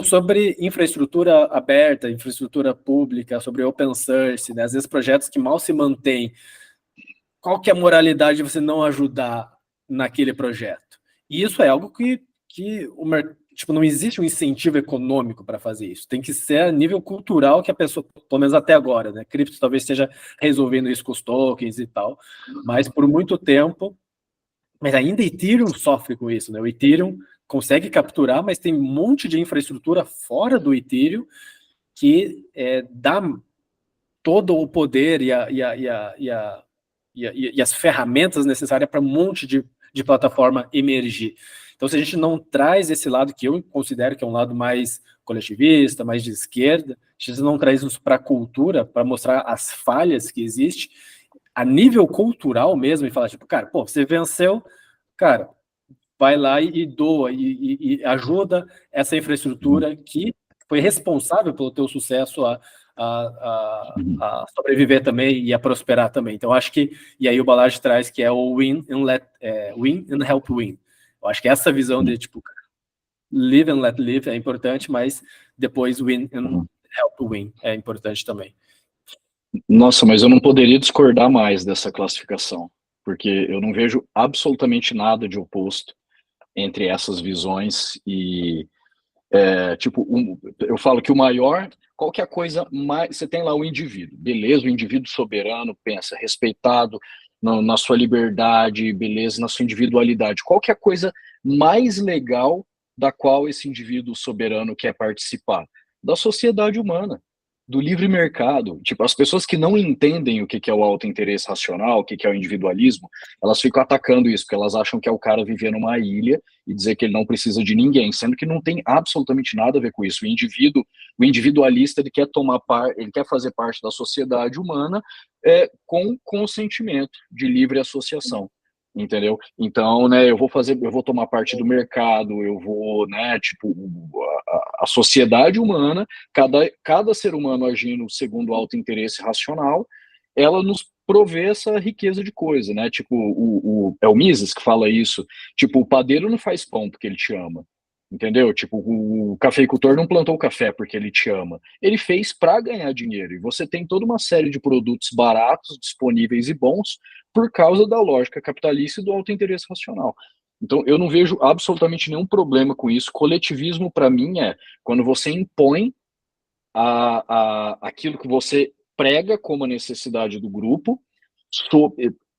sobre infraestrutura aberta, infraestrutura pública, sobre open source, né? Às vezes projetos que mal se mantêm. Qual que é a moralidade de você não ajudar naquele projeto? E isso é algo que tipo, não existe um incentivo econômico para fazer isso. Tem que ser a nível cultural que a pessoa, pelo menos até agora, né? Cripto talvez esteja resolvendo isso com os tokens e tal, mas por muito tempo, mas ainda Ethereum sofre com isso, né? O Ethereum consegue capturar, mas tem um monte de infraestrutura fora do Ethereum que dá todo o poder e as ferramentas necessárias para um monte de plataforma emergir. Então, se a gente não traz esse lado que eu considero que é um lado mais coletivista, mais de esquerda, se a gente não traz isso para a cultura, para mostrar as falhas que existem, a nível cultural mesmo, e falar, tipo, cara, pô, você venceu, cara, vai lá e doa, e ajuda essa infraestrutura que foi responsável pelo teu sucesso a sobreviver também e a prosperar também. Então, acho que, e aí o Balaji traz que é o win and help win. Eu acho que essa visão de, tipo, live and let live é importante, mas depois win and help win é importante também. Nossa, mas eu não poderia discordar mais dessa classificação, porque eu não vejo absolutamente nada de oposto entre essas visões e, tipo, eu falo que o maior, qual que é a coisa mais, você tem lá o indivíduo, beleza, o indivíduo soberano, pensa, respeitado na sua liberdade, beleza, na sua individualidade, qual que é a coisa mais legal da qual esse indivíduo soberano quer participar? Da sociedade humana, do livre mercado. Tipo, as pessoas que não entendem o que é o autointeresse racional, o que é o individualismo, elas ficam atacando isso, porque elas acham que é o cara viver numa ilha e dizer que ele não precisa de ninguém, sendo que não tem absolutamente nada a ver com isso. O individualista, ele quer ele quer fazer parte da sociedade humana com consentimento de livre associação. Entendeu? Então, né, eu vou tomar parte do mercado, eu vou, né, tipo, a sociedade humana, cada ser humano agindo segundo o autointeresse racional, ela nos provê essa riqueza de coisa, né? Tipo, é o Mises que fala isso, tipo, o padeiro não faz pão porque ele te ama, entendeu? Tipo, o cafeicultor não plantou café porque ele te ama, ele fez para ganhar dinheiro, e você tem toda uma série de produtos baratos, disponíveis e bons, por causa da lógica capitalista e do autointeresse racional. Então, eu não vejo absolutamente nenhum problema com isso. Coletivismo, para mim, é quando você impõe aquilo que você prega como a necessidade do grupo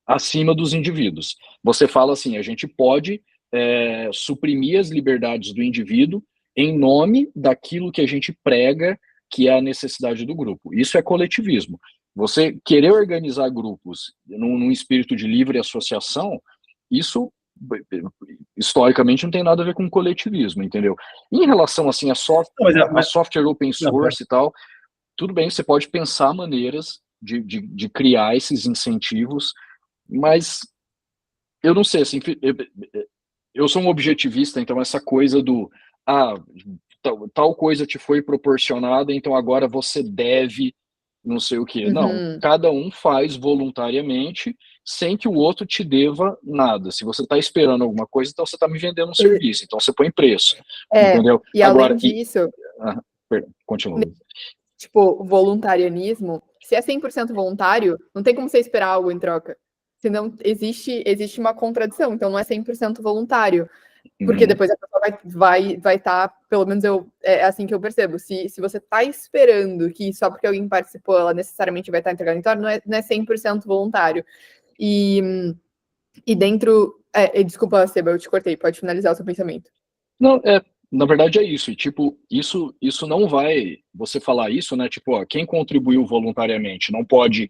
acima dos indivíduos. Você fala assim, a gente pode suprimir as liberdades do indivíduo em nome daquilo que a gente prega que é a necessidade do grupo. Isso é coletivismo. Você querer organizar grupos num espírito de livre associação, isso historicamente não tem nada a ver com coletivismo, entendeu? Em relação assim a software open source e tal, tudo bem, você pode pensar maneiras de criar esses incentivos, mas eu não sei, assim, eu sou um objetivista, então essa coisa do tal coisa te foi proporcionada, então agora você deve não sei o quê. Não, cada um faz voluntariamente sem que o outro te deva nada. Se você está esperando alguma coisa, então você está me vendendo um serviço, então você põe preço, entendeu? E agora, além disso... Continua. Tipo, voluntarianismo, se é 100% voluntário, não tem como você esperar algo em troca. Senão, existe uma contradição, então não é 100% voluntário. Porque depois a pessoa vai estar, pelo menos é assim que eu percebo, se você está esperando que só porque alguém participou, ela necessariamente vai estar entregando em troca, não é 100% voluntário. E dentro... desculpa, Seba, eu te cortei, pode finalizar o seu pensamento. Não, na verdade é isso, e tipo, isso não vai, você falar isso, né, tipo, ó, quem contribuiu voluntariamente não pode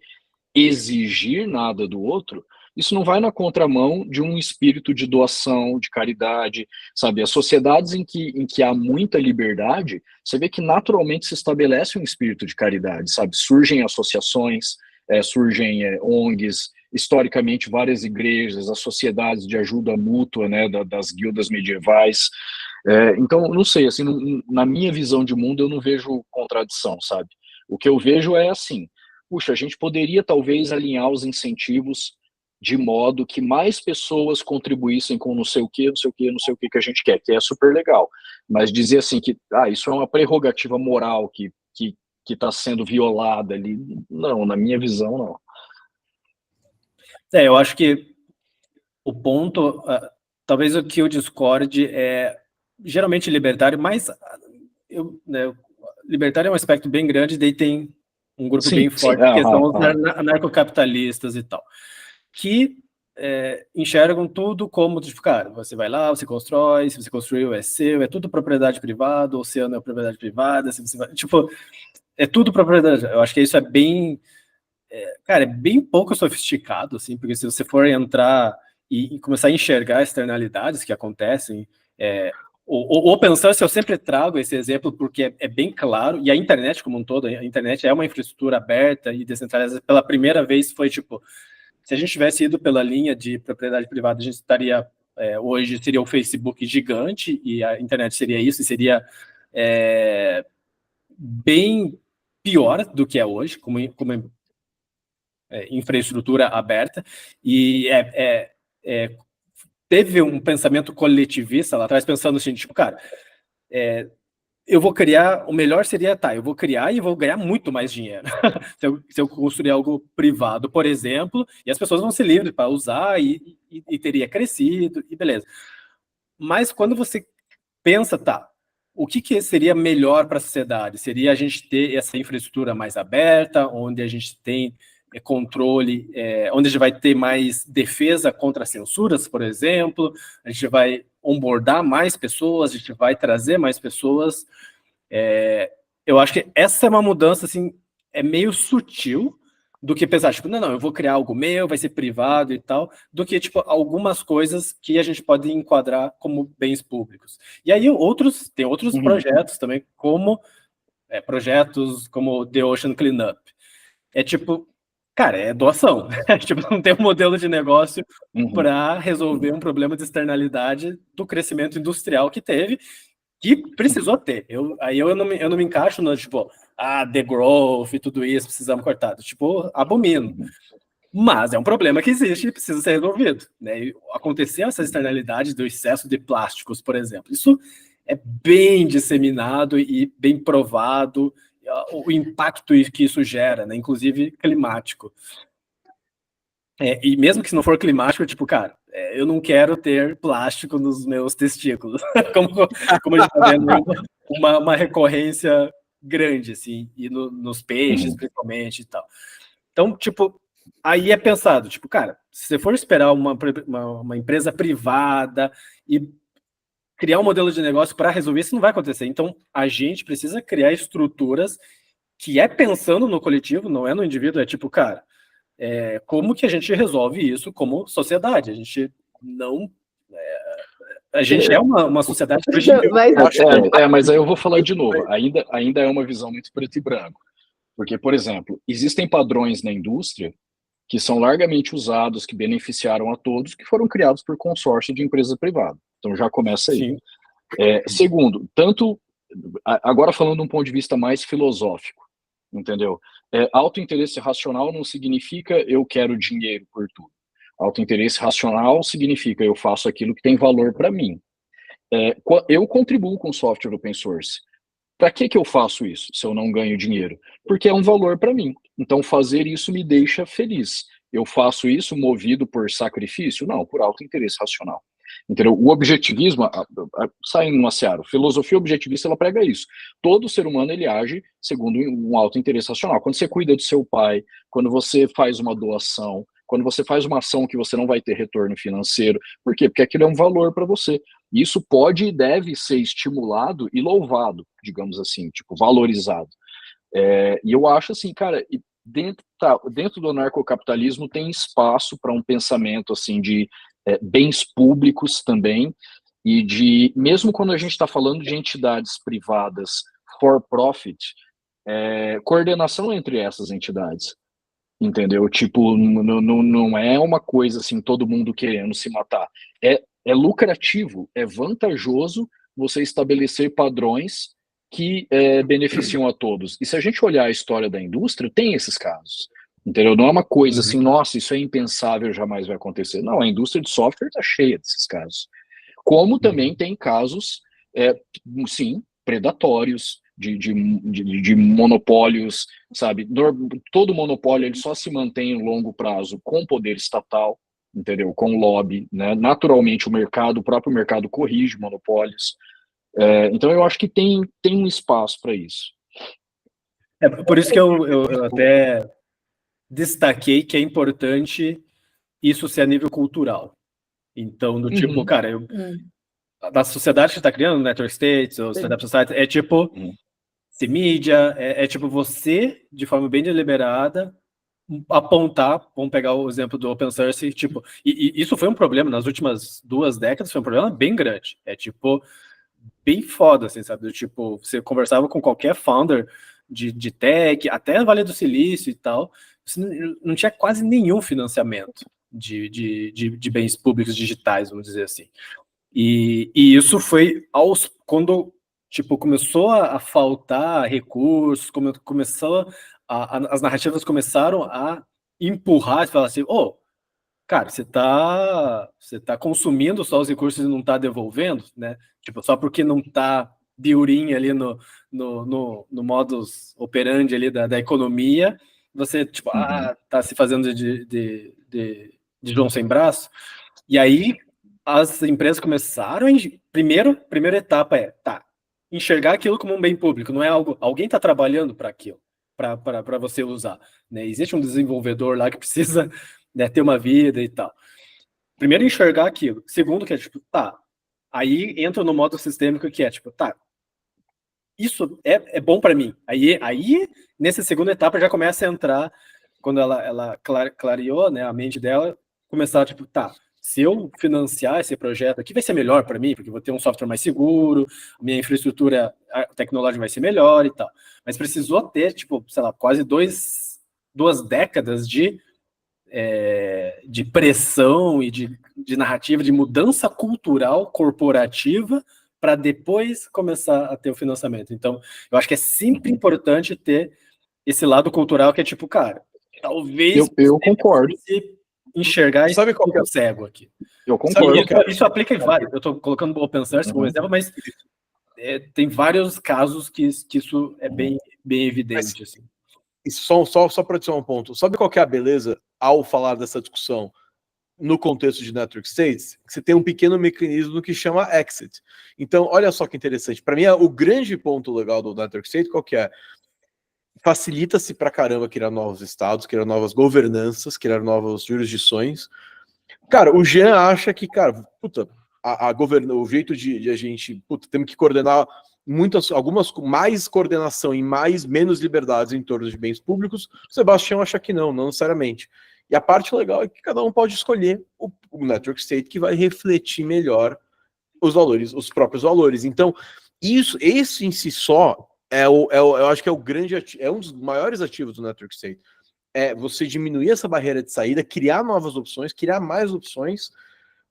exigir nada do outro, isso não vai na contramão de um espírito de doação, de caridade, sabe? As sociedades em que há muita liberdade, você vê que naturalmente se estabelece um espírito de caridade, sabe? Surgem associações, surgem ONGs, historicamente várias igrejas, as sociedades de ajuda mútua, né, das guildas medievais. Então, não sei, assim, na minha visão de mundo eu não vejo contradição, sabe? O que eu vejo é assim, puxa, a gente poderia talvez alinhar os incentivos de modo que mais pessoas contribuíssem com não sei o que, não sei o que, não sei o que a gente quer, que é super legal. Mas dizer assim que isso é uma prerrogativa moral que está sendo violada ali, não, na minha visão, não. Eu acho que o ponto, talvez o que eu discorde é geralmente libertário, mas libertário é um aspecto bem grande, daí tem um grupo bem forte, que são os anarcocapitalistas e tal, que enxergam tudo como, tipo, cara, você vai lá, você constrói, se você construiu é seu, é tudo propriedade privada, o oceano é propriedade privada, se você vai, tipo, é tudo propriedade. Eu acho que isso é bem, cara, é bem pouco sofisticado, assim, porque se você for entrar e começar a enxergar externalidades que acontecem, ou pensar, se eu sempre trago esse exemplo porque é bem claro, e a internet como um todo, a internet é uma infraestrutura aberta e descentralizada, pela primeira vez foi tipo, se a gente tivesse ido pela linha de propriedade privada, a gente estaria, hoje seria o Facebook gigante, e a internet seria isso, e seria bem pior do que é hoje, como infraestrutura aberta, e teve um pensamento coletivista lá atrás, pensando assim, tipo, cara, eu vou criar, o melhor seria, eu vou criar e vou ganhar muito mais dinheiro. se eu construir algo privado, por exemplo, e as pessoas vão ser livres para usar e teria crescido, e beleza. Mas quando você pensa, o que seria melhor para a sociedade? Seria a gente ter essa infraestrutura mais aberta, onde a gente tem controle, onde a gente vai ter mais defesa contra censuras, por exemplo, a gente vai onboardar mais pessoas, a gente vai trazer mais pessoas. Eu acho que essa é uma mudança, assim, meio sutil, do que pensar, tipo, não, eu vou criar algo meu, vai ser privado e tal, do que, tipo, algumas coisas que a gente pode enquadrar como bens públicos. E aí tem outros projetos também, como projetos como The Ocean Cleanup. Tipo, cara, é doação. Tipo, não tem um modelo de negócio para resolver um problema de externalidade do crescimento industrial que teve, que precisou ter. Eu não me encaixo no, tipo, the growth e tudo isso, precisamos cortar. Tipo, abomino. Mas é um problema que existe e precisa ser resolvido, né? E aconteceu essa externalidade do excesso de plásticos, por exemplo. Isso é bem disseminado e bem provado, o impacto que isso gera, né? Inclusive climático. E mesmo que se não for climático, tipo, cara, eu não quero ter plástico nos meus testículos. como a gente está vendo, uma recorrência grande, assim, e nos peixes, principalmente, e tal. Então, tipo, aí é pensado, tipo, cara, se você for esperar uma empresa privada e criar um modelo de negócio para resolver, isso não vai acontecer. Então, a gente precisa criar estruturas que pensando no coletivo, não é no indivíduo, tipo, cara, como que a gente resolve isso como sociedade? A gente não... a gente é uma sociedade... Mas aí eu vou falar de novo. Ainda é uma visão muito preto e branco. Porque, por exemplo, existem padrões na indústria que são largamente usados, que beneficiaram a todos, que foram criados por consórcio de empresa privada. Então já começa aí. Segundo, agora falando de um ponto de vista mais filosófico, entendeu? Autointeresse racional não significa eu quero dinheiro por tudo. Autointeresse racional significa eu faço aquilo que tem valor para mim. Eu contribuo com software open source. Para que eu faço isso se eu não ganho dinheiro? Porque é um valor para mim. Então fazer isso me deixa feliz. Eu faço isso movido por sacrifício? Não, por autointeresse racional. Entendeu? O objetivismo, saindo numa seara, a filosofia objetivista, ela prega isso. Todo ser humano, ele age segundo um autointeresse racional. Quando você cuida do seu pai, quando você faz uma doação, quando você faz uma ação que você não vai ter retorno financeiro. Por quê? Porque aquilo é um valor para você. E isso pode e deve ser estimulado e louvado, digamos assim, tipo, valorizado. E eu acho assim, cara, dentro do anarcocapitalismo tem espaço para um pensamento assim de bens públicos também, e mesmo quando a gente está falando de entidades privadas for profit, coordenação entre essas entidades, entendeu? Tipo, não é uma coisa assim, todo mundo querendo se matar. É lucrativo, é vantajoso você estabelecer padrões que beneficiam a todos. E se a gente olhar a história da indústria, tem esses casos. Entendeu? Não é uma coisa assim, nossa, isso é impensável, jamais vai acontecer. Não, a indústria de software está cheia desses casos. Como também tem casos, sim, predatórios, de monopólios, sabe? Todo monopólio ele só se mantém em longo prazo com poder estatal, entendeu? Com lobby, né? Naturalmente o próprio mercado corrige monopólios. Então eu acho que tem um espaço para isso. Por isso que eu até destaquei que é importante isso ser a nível cultural. Então, do tipo, cara, da sociedade que está criando, Network States, ou Startup Society, é tipo, se mídia, é tipo você, de forma bem deliberada, apontar, vamos pegar o exemplo do Open Source, tipo, e isso foi um problema nas últimas 2 décadas, foi um problema bem grande. É tipo, bem foda, assim, sabe? Do tipo, você conversava com qualquer founder de tech, até Vale do Silício e tal, você não tinha quase nenhum financiamento de bens públicos digitais, vamos dizer assim. E isso foi quando tipo, começou a faltar recursos, começou as narrativas começaram a empurrar e falar assim, cara, você tá consumindo só os recursos e não tá devolvendo, né? Tipo, só porque não tá biurinho ali no modus operandi ali da economia, você, tipo, tá se fazendo de João sem braço. E aí, as empresas começaram, primeira etapa enxergar aquilo como um bem público, não é algo, alguém está trabalhando para aquilo, para você usar, né? Existe um desenvolvedor lá que precisa, né, ter uma vida e tal. Primeiro, enxergar aquilo. Segundo, que é tipo, aí entra no modo sistêmico que é tipo, isso é bom para mim. Aí, nessa segunda etapa, já começa a entrar, quando ela clareou, né, a mente dela, começar, tipo, se eu financiar esse projeto aqui, vai ser melhor para mim, porque vou ter um software mais seguro, minha infraestrutura tecnológica vai ser melhor e tal. Mas precisou ter, tipo, sei lá, quase 2 décadas de pressão e de narrativa, de mudança cultural corporativa, para depois começar a ter o financiamento. Então, eu acho que é sempre importante ter esse lado cultural que é tipo, cara, talvez eu concordo. Enxergar e sabe qual que é cego aqui. Eu concordo. Isso aplica em vários. Eu estou colocando o Open Source como exemplo, mas tem vários casos que isso é bem evidente. Assim. Só para adicionar um ponto. Sabe qual que é a beleza ao falar dessa discussão no contexto de Network States? Você tem um pequeno mecanismo que chama exit. Então, olha só que interessante. Para mim, o grande ponto legal do Network State, qual que é? Facilita-se pra caramba criar novos estados, criar novas governanças, criar novas jurisdições. Cara, o Jean acha que, cara, puta, o jeito de a gente, puta, temos que coordenar algumas mais coordenação e menos liberdades em torno de bens públicos. O Sebastião acha que não necessariamente. E a parte legal é que cada um pode escolher o Network State que vai refletir melhor os próprios valores. Então, isso em si só eu acho que é o grande, é um dos maiores ativos do Network State. É você diminuir essa barreira de saída, criar novas opções, criar mais opções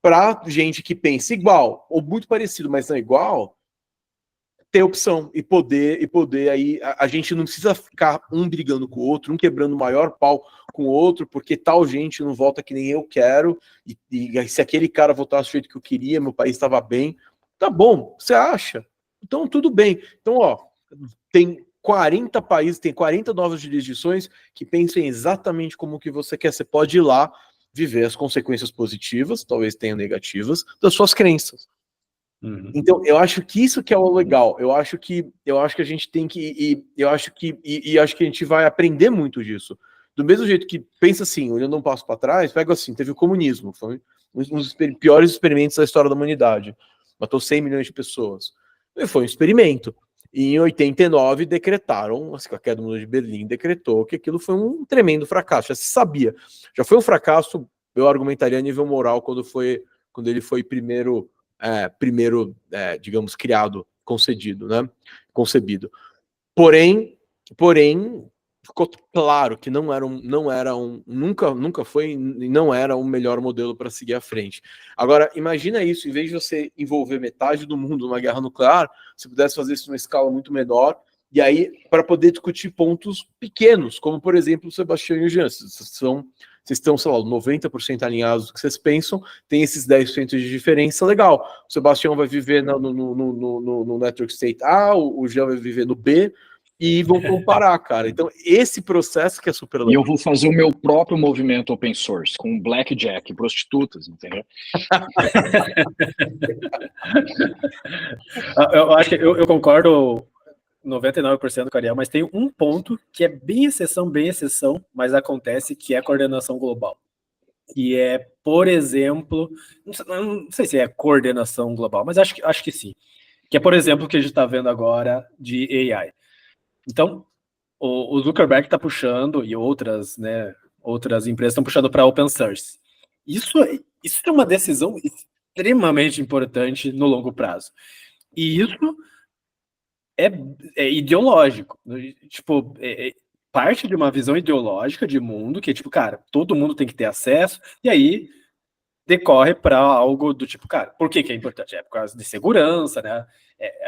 para gente que pensa igual ou muito parecido, mas não igual, ter opção e poder aí a gente não precisa ficar um brigando com o outro, um quebrando o maior pau com o outro, porque tal gente não vota que nem eu quero, e se aquele cara votasse do jeito que eu queria, meu país estava bem, tá bom, você acha? Então tudo bem. Então, tem 40 países, tem 40 novas jurisdições que pensam exatamente como que você quer. Você pode ir lá viver as consequências positivas, talvez tenham negativas, das suas crenças. Então, eu acho que isso que é o legal. Eu acho que a gente tem que acho que a gente vai aprender muito disso. Do mesmo jeito que pensa assim, olhando um passo para trás, pega assim, teve o comunismo, foi um dos piores experimentos da história da humanidade. Matou 100 milhões de pessoas. E foi um experimento. E em 89 decretaram, assim, a queda do Muro de Berlim decretou que aquilo foi um tremendo fracasso. Já se sabia. Já foi um fracasso, eu argumentaria a nível moral quando ele foi primeiro, digamos, concebido, né? Concebido. Porém, ficou claro que nunca foi e não era o melhor modelo para seguir à frente. Agora, imagina isso, em vez de você envolver metade do mundo numa guerra nuclear, você pudesse fazer isso numa escala muito menor, e aí, para poder discutir pontos pequenos, como, por exemplo, o Sebastião e o Jean, vocês estão, sei lá, 90% alinhados do que vocês pensam, tem esses 10% de diferença, legal. O Sebastião vai viver no Network State A, o Jean vai viver no B, e vão comparar, cara. Então, esse processo que é super legal. E eu vou fazer o meu próprio movimento open source, com blackjack e prostitutas, entendeu? Eu acho que eu concordo 99% com o Ariel, mas tem um ponto que é bem exceção, mas acontece, que é a coordenação global. Que é, por exemplo, não sei se é coordenação global, mas acho que sim. Que é, por exemplo, o que a gente está vendo agora de AI. Então, o Zuckerberg está puxando, e outras empresas estão puxando para open source. Isso é uma decisão extremamente importante no longo prazo. E isso é ideológico. Tipo, parte de uma visão ideológica de mundo, que é tipo, cara, todo mundo tem que ter acesso, e aí decorre para algo do tipo, cara, por que é importante? É por causa de segurança, né?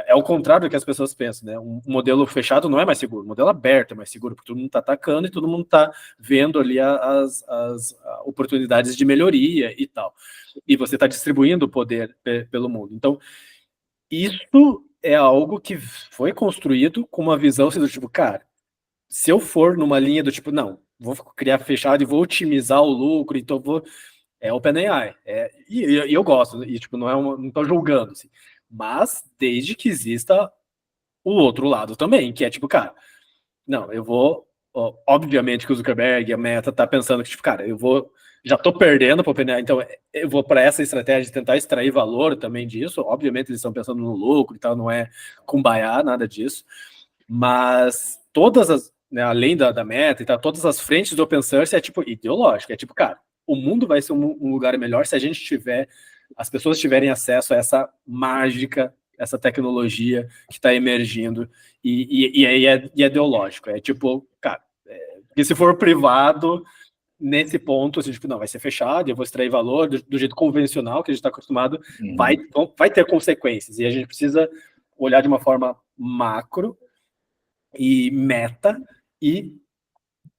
É o contrário do que as pessoas pensam, né? Um modelo fechado não é mais seguro, um modelo aberto é mais seguro, porque todo mundo está atacando e todo mundo está vendo ali as oportunidades de melhoria e tal. E você está distribuindo o poder pelo mundo. Então, isso é algo que foi construído com uma visão assim, do tipo, cara, se eu for numa linha do tipo, não, vou criar fechado e vou otimizar o lucro, então vou... É OpenAI. E eu gosto, e tipo, não tô julgando, assim. Mas desde que exista o outro lado também, que é tipo, cara, não, eu vou... Obviamente que o Zuckerberg, a Meta, tá pensando que, tipo, cara, já tô perdendo para OpenAI, então eu vou para essa estratégia de tentar extrair valor também disso. Obviamente eles estão pensando no lucro e tal, não é kumbaya, nada disso. Mas todas as, né, além da Meta e tal, todas as frentes do open source é tipo ideológico, é tipo, cara, o mundo vai ser um lugar melhor se a gente as pessoas tiverem acesso a essa mágica, essa tecnologia que está emergindo, e aí é ideológico, é tipo, cara, e se for privado, nesse ponto, assim, tipo, não, vai ser fechado, eu vou extrair valor do jeito convencional que a gente está acostumado, vai ter consequências, e a gente precisa olhar de uma forma macro e meta, e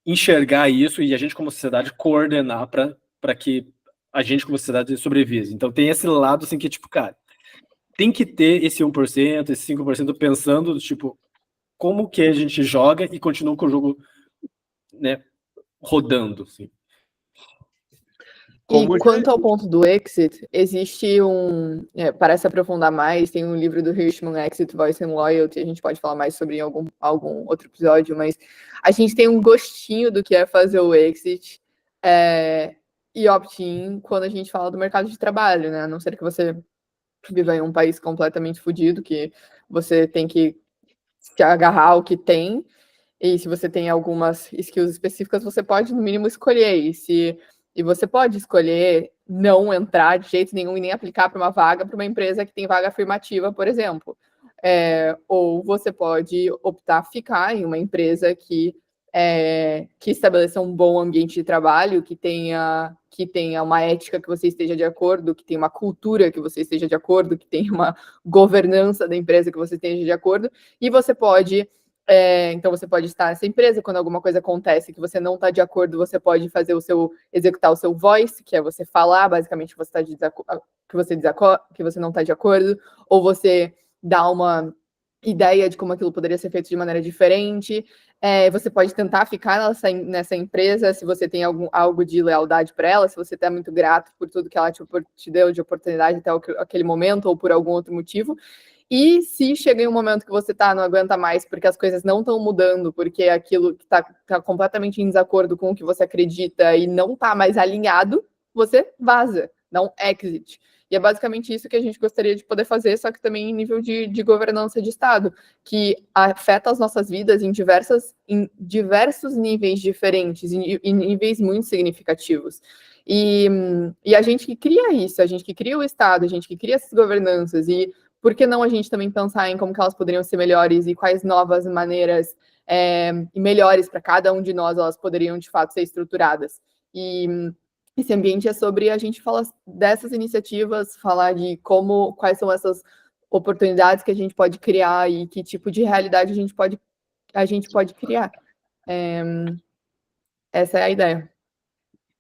enxergar isso, e a gente como sociedade coordenar para que a gente como sociedade sobreviva. Então tem esse lado assim que, tipo, cara, tem que ter esse 1%, esse 5% pensando, tipo, como que a gente joga e continua com o jogo, né, rodando, assim. E quanto ao ponto do exit, existe parece aprofundar mais, tem um livro do Hirschman, Exit, Voice and Loyalty, a gente pode falar mais sobre em algum outro episódio, mas a gente tem um gostinho do que é fazer o exit e opt-in quando a gente fala do mercado de trabalho, né? A não ser que você viva em um país completamente fodido, que você tem que se agarrar ao que tem, e se você tem algumas skills específicas, você pode, no mínimo, escolher. E você pode escolher não entrar de jeito nenhum e nem aplicar para uma vaga para uma empresa que tem vaga afirmativa, por exemplo. Ou você pode optar ficar em uma empresa que estabeleça um bom ambiente de trabalho, que tenha uma ética que você esteja de acordo, que tenha uma cultura que você esteja de acordo, que tenha uma governança da empresa que você esteja de acordo, e você pode... então você pode estar nessa empresa, quando alguma coisa acontece que você não está de acordo, você pode executar o seu voice, que é você falar basicamente que você não está de acordo, ou você dá uma ideia de como aquilo poderia ser feito de maneira diferente. Você pode tentar ficar nessa empresa se você tem algo de lealdade para ela, se você está muito grato por tudo que ela te deu de oportunidade até aquele momento, ou por algum outro motivo. E se chega em um momento que você não aguenta mais, porque as coisas não estão mudando, porque aquilo que está completamente em desacordo com o que você acredita e não está mais alinhado, você vaza, dá um exit. E é basicamente isso que a gente gostaria de poder fazer, só que também em nível de governança de Estado, que afeta as nossas vidas em diversos níveis diferentes, em níveis muito significativos. E a gente que cria isso, a gente que cria o Estado, a gente que cria essas governanças, e por que não a gente também pensar em como que elas poderiam ser melhores e quais novas maneiras e melhores para cada um de nós elas poderiam, de fato, ser estruturadas. E esse ambiente é sobre a gente falar dessas iniciativas, falar de quais são essas oportunidades que a gente pode criar e que tipo de realidade a gente pode criar. Essa é a ideia.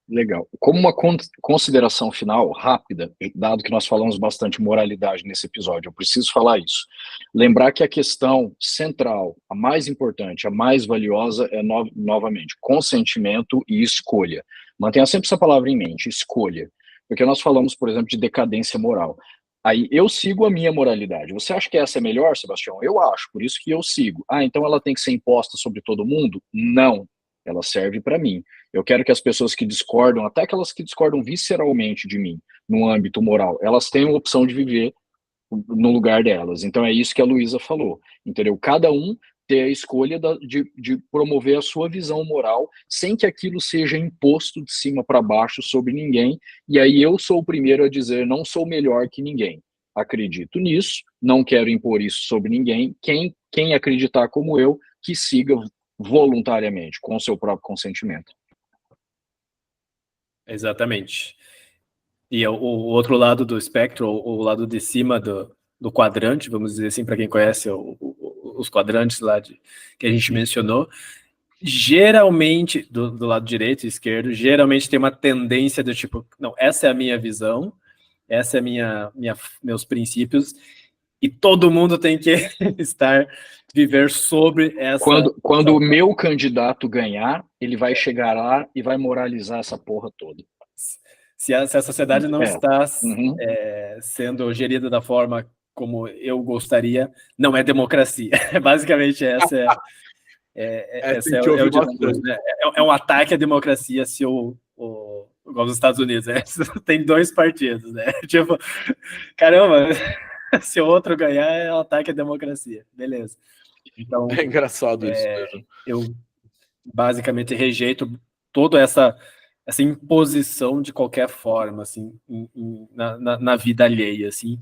Legal. Como uma consideração final rápida, dado que nós falamos bastante moralidade nesse episódio, eu preciso falar isso. Lembrar que a questão central, a mais importante, a mais valiosa é, novamente, consentimento e escolha. Mantenha sempre essa palavra em mente, escolha. Porque nós falamos, por exemplo, de decadência moral. Aí eu sigo a minha moralidade. Você acha que essa é melhor, Sebastião? Eu acho, por isso que eu sigo. Ah, então ela tem que ser imposta sobre todo mundo? Não. Ela serve para mim. Eu quero que as pessoas que discordam, até aquelas que discordam visceralmente de mim, no âmbito moral, elas tenham a opção de viver no lugar delas. Então é isso que a Luísa falou, entendeu? Cada um ter a escolha de promover a sua visão moral sem que aquilo seja imposto de cima para baixo sobre ninguém. E aí eu sou o primeiro a dizer, não sou melhor que ninguém. Acredito nisso, não quero impor isso sobre ninguém. Quem acreditar como eu, que siga voluntariamente, com o seu próprio consentimento. Exatamente. E o outro lado do espectro, o lado de cima do quadrante, vamos dizer assim, para quem conhece os quadrantes lá que a gente mencionou, geralmente, do lado direito e esquerdo, geralmente tem uma tendência do tipo, não, essa é a minha visão, essa é meus princípios, e todo mundo tem que viver sobre essa... Quando o meu candidato ganhar, ele vai chegar lá e vai moralizar essa porra toda. Se a sociedade não está sendo gerida da forma como eu gostaria, não é democracia. Basicamente, esse é o discurso, né? É um ataque à democracia se igual nos Estados Unidos, né? Tem 2 partidos, né? Tipo, caramba, se o outro ganhar, é um ataque à democracia. Beleza. Então, é engraçado isso mesmo. Eu basicamente rejeito toda essa imposição de qualquer forma, assim, na vida alheia, assim,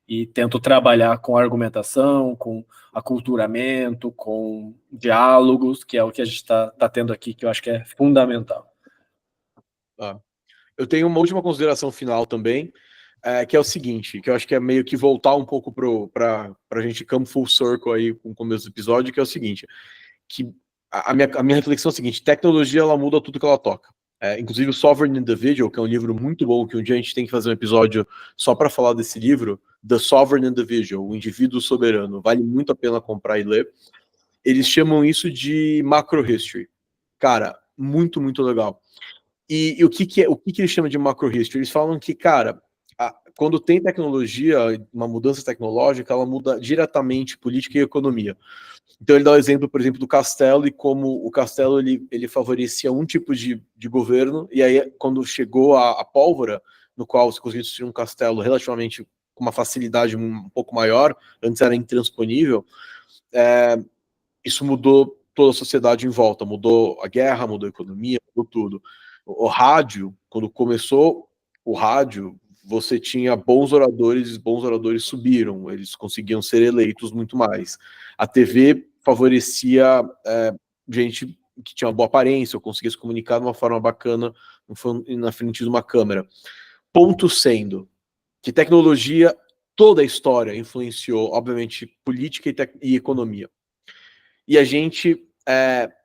e tento trabalhar com argumentação, com aculturamento, com diálogos, que é o que a gente está tendo aqui, que eu acho que é fundamental. Eu tenho uma última consideração final também, que é o seguinte, que eu acho que é meio que voltar um pouco para a gente come full circle aí com o começo do episódio, que é o seguinte, que a minha reflexão é a seguinte, tecnologia ela muda tudo que ela toca. Inclusive o Sovereign Individual, que é um livro muito bom, que um dia a gente tem que fazer um episódio só para falar desse livro, The Sovereign Individual, o indivíduo soberano, vale muito a pena comprar e ler. Eles chamam isso de macro history. Cara, muito, muito legal. E o que eles chamam de macro history? Eles falam que, cara, quando tem tecnologia, uma mudança tecnológica, ela muda diretamente política e economia. Então ele dá o exemplo, por exemplo, do Castelo e como o Castelo ele favorecia um tipo de governo, e aí quando chegou a pólvora, no qual você conseguia construir um castelo relativamente com uma facilidade um pouco maior, antes era intransponível, isso mudou toda a sociedade em volta, mudou a guerra, mudou a economia, mudou tudo. O rádio, quando começou o rádio, você tinha bons oradores subiram, eles conseguiam ser eleitos muito mais. A TV favorecia gente que tinha uma boa aparência, ou conseguia se comunicar de uma forma bacana na frente de uma câmera. Ponto sendo que tecnologia, toda a história influenciou, obviamente, política e economia. E a gente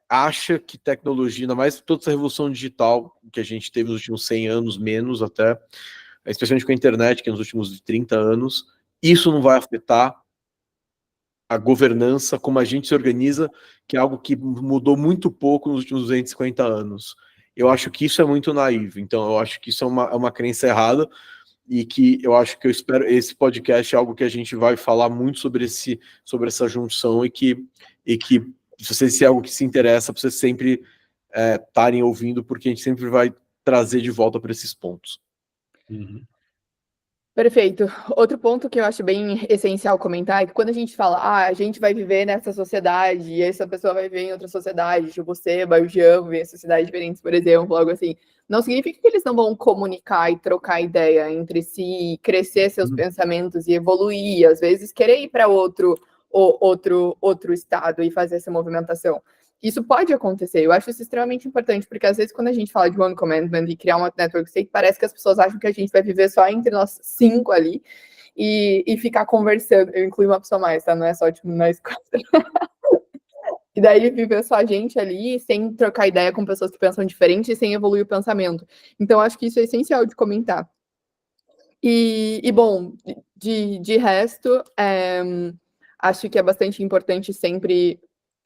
acha que tecnologia, ainda mais toda essa revolução digital que a gente teve nos últimos 100 anos, menos até, especialmente com a internet, que é nos últimos 30 anos, isso não vai afetar a governança, como a gente se organiza, que é algo que mudou muito pouco nos últimos 250 anos. Eu acho que isso é muito naivo, então eu acho que isso é uma crença errada, e que eu acho que eu espero, esse podcast é algo que a gente vai falar muito sobre essa junção, e que se é algo que se interessa, para vocês sempre estarem ouvindo, porque a gente sempre vai trazer de volta para esses pontos. Uhum. Perfeito. Outro ponto que eu acho bem essencial comentar é que quando a gente fala, a gente vai viver nessa sociedade, e essa pessoa vai viver em outra sociedade, tipo você, o Jean, viver em sociedades diferentes, por exemplo, algo assim, não significa que eles não vão comunicar e trocar ideia entre si, crescer seus pensamentos e evoluir, às vezes querer ir para outro estado e fazer essa movimentação. Isso pode acontecer, eu acho isso extremamente importante, porque às vezes quando a gente fala de One Commandment e criar uma network state, parece que as pessoas acham que a gente vai viver só entre nós 5 ali e ficar conversando. Eu incluí uma pessoa mais, tá? Não é só tipo nós 4. E daí viver só a gente ali, sem trocar ideia com pessoas que pensam diferente e sem evoluir o pensamento. Então, acho que isso é essencial de comentar. E bom, de resto, acho que é bastante importante sempre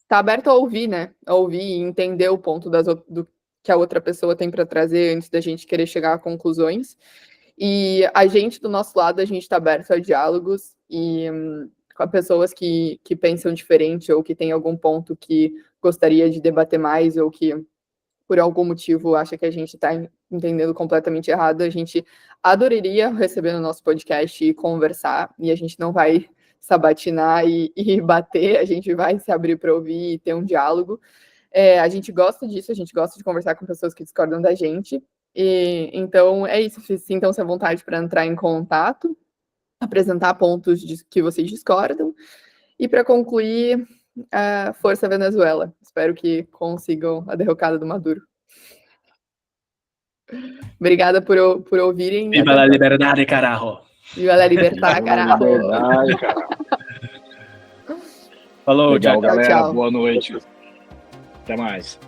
estar aberto a ouvir, né? A ouvir e entender o ponto do que a outra pessoa tem para trazer antes da gente querer chegar a conclusões. E a gente, do nosso lado, a gente está aberto a diálogos e com pessoas que pensam diferente ou que tem algum ponto que gostaria de debater mais ou que, por algum motivo, acha que a gente está entendendo completamente errado, a gente adoraria receber no nosso podcast e conversar, e a gente não vai sabatinar e bater, a gente vai se abrir para ouvir e ter um diálogo. A gente gosta disso, a gente gosta de conversar com pessoas que discordam da gente, e então é isso, sintam-se à vontade para entrar em contato, apresentar pontos que vocês discordam, e para concluir, força Venezuela. Espero que consigam a derrocada do Maduro. Obrigada por ouvirem. Viva la liberdade, carajo! Viva la libertad, carajo! Liberdade, cara. Falou, Legal, tchau, galera. tchau. Boa noite. Até mais.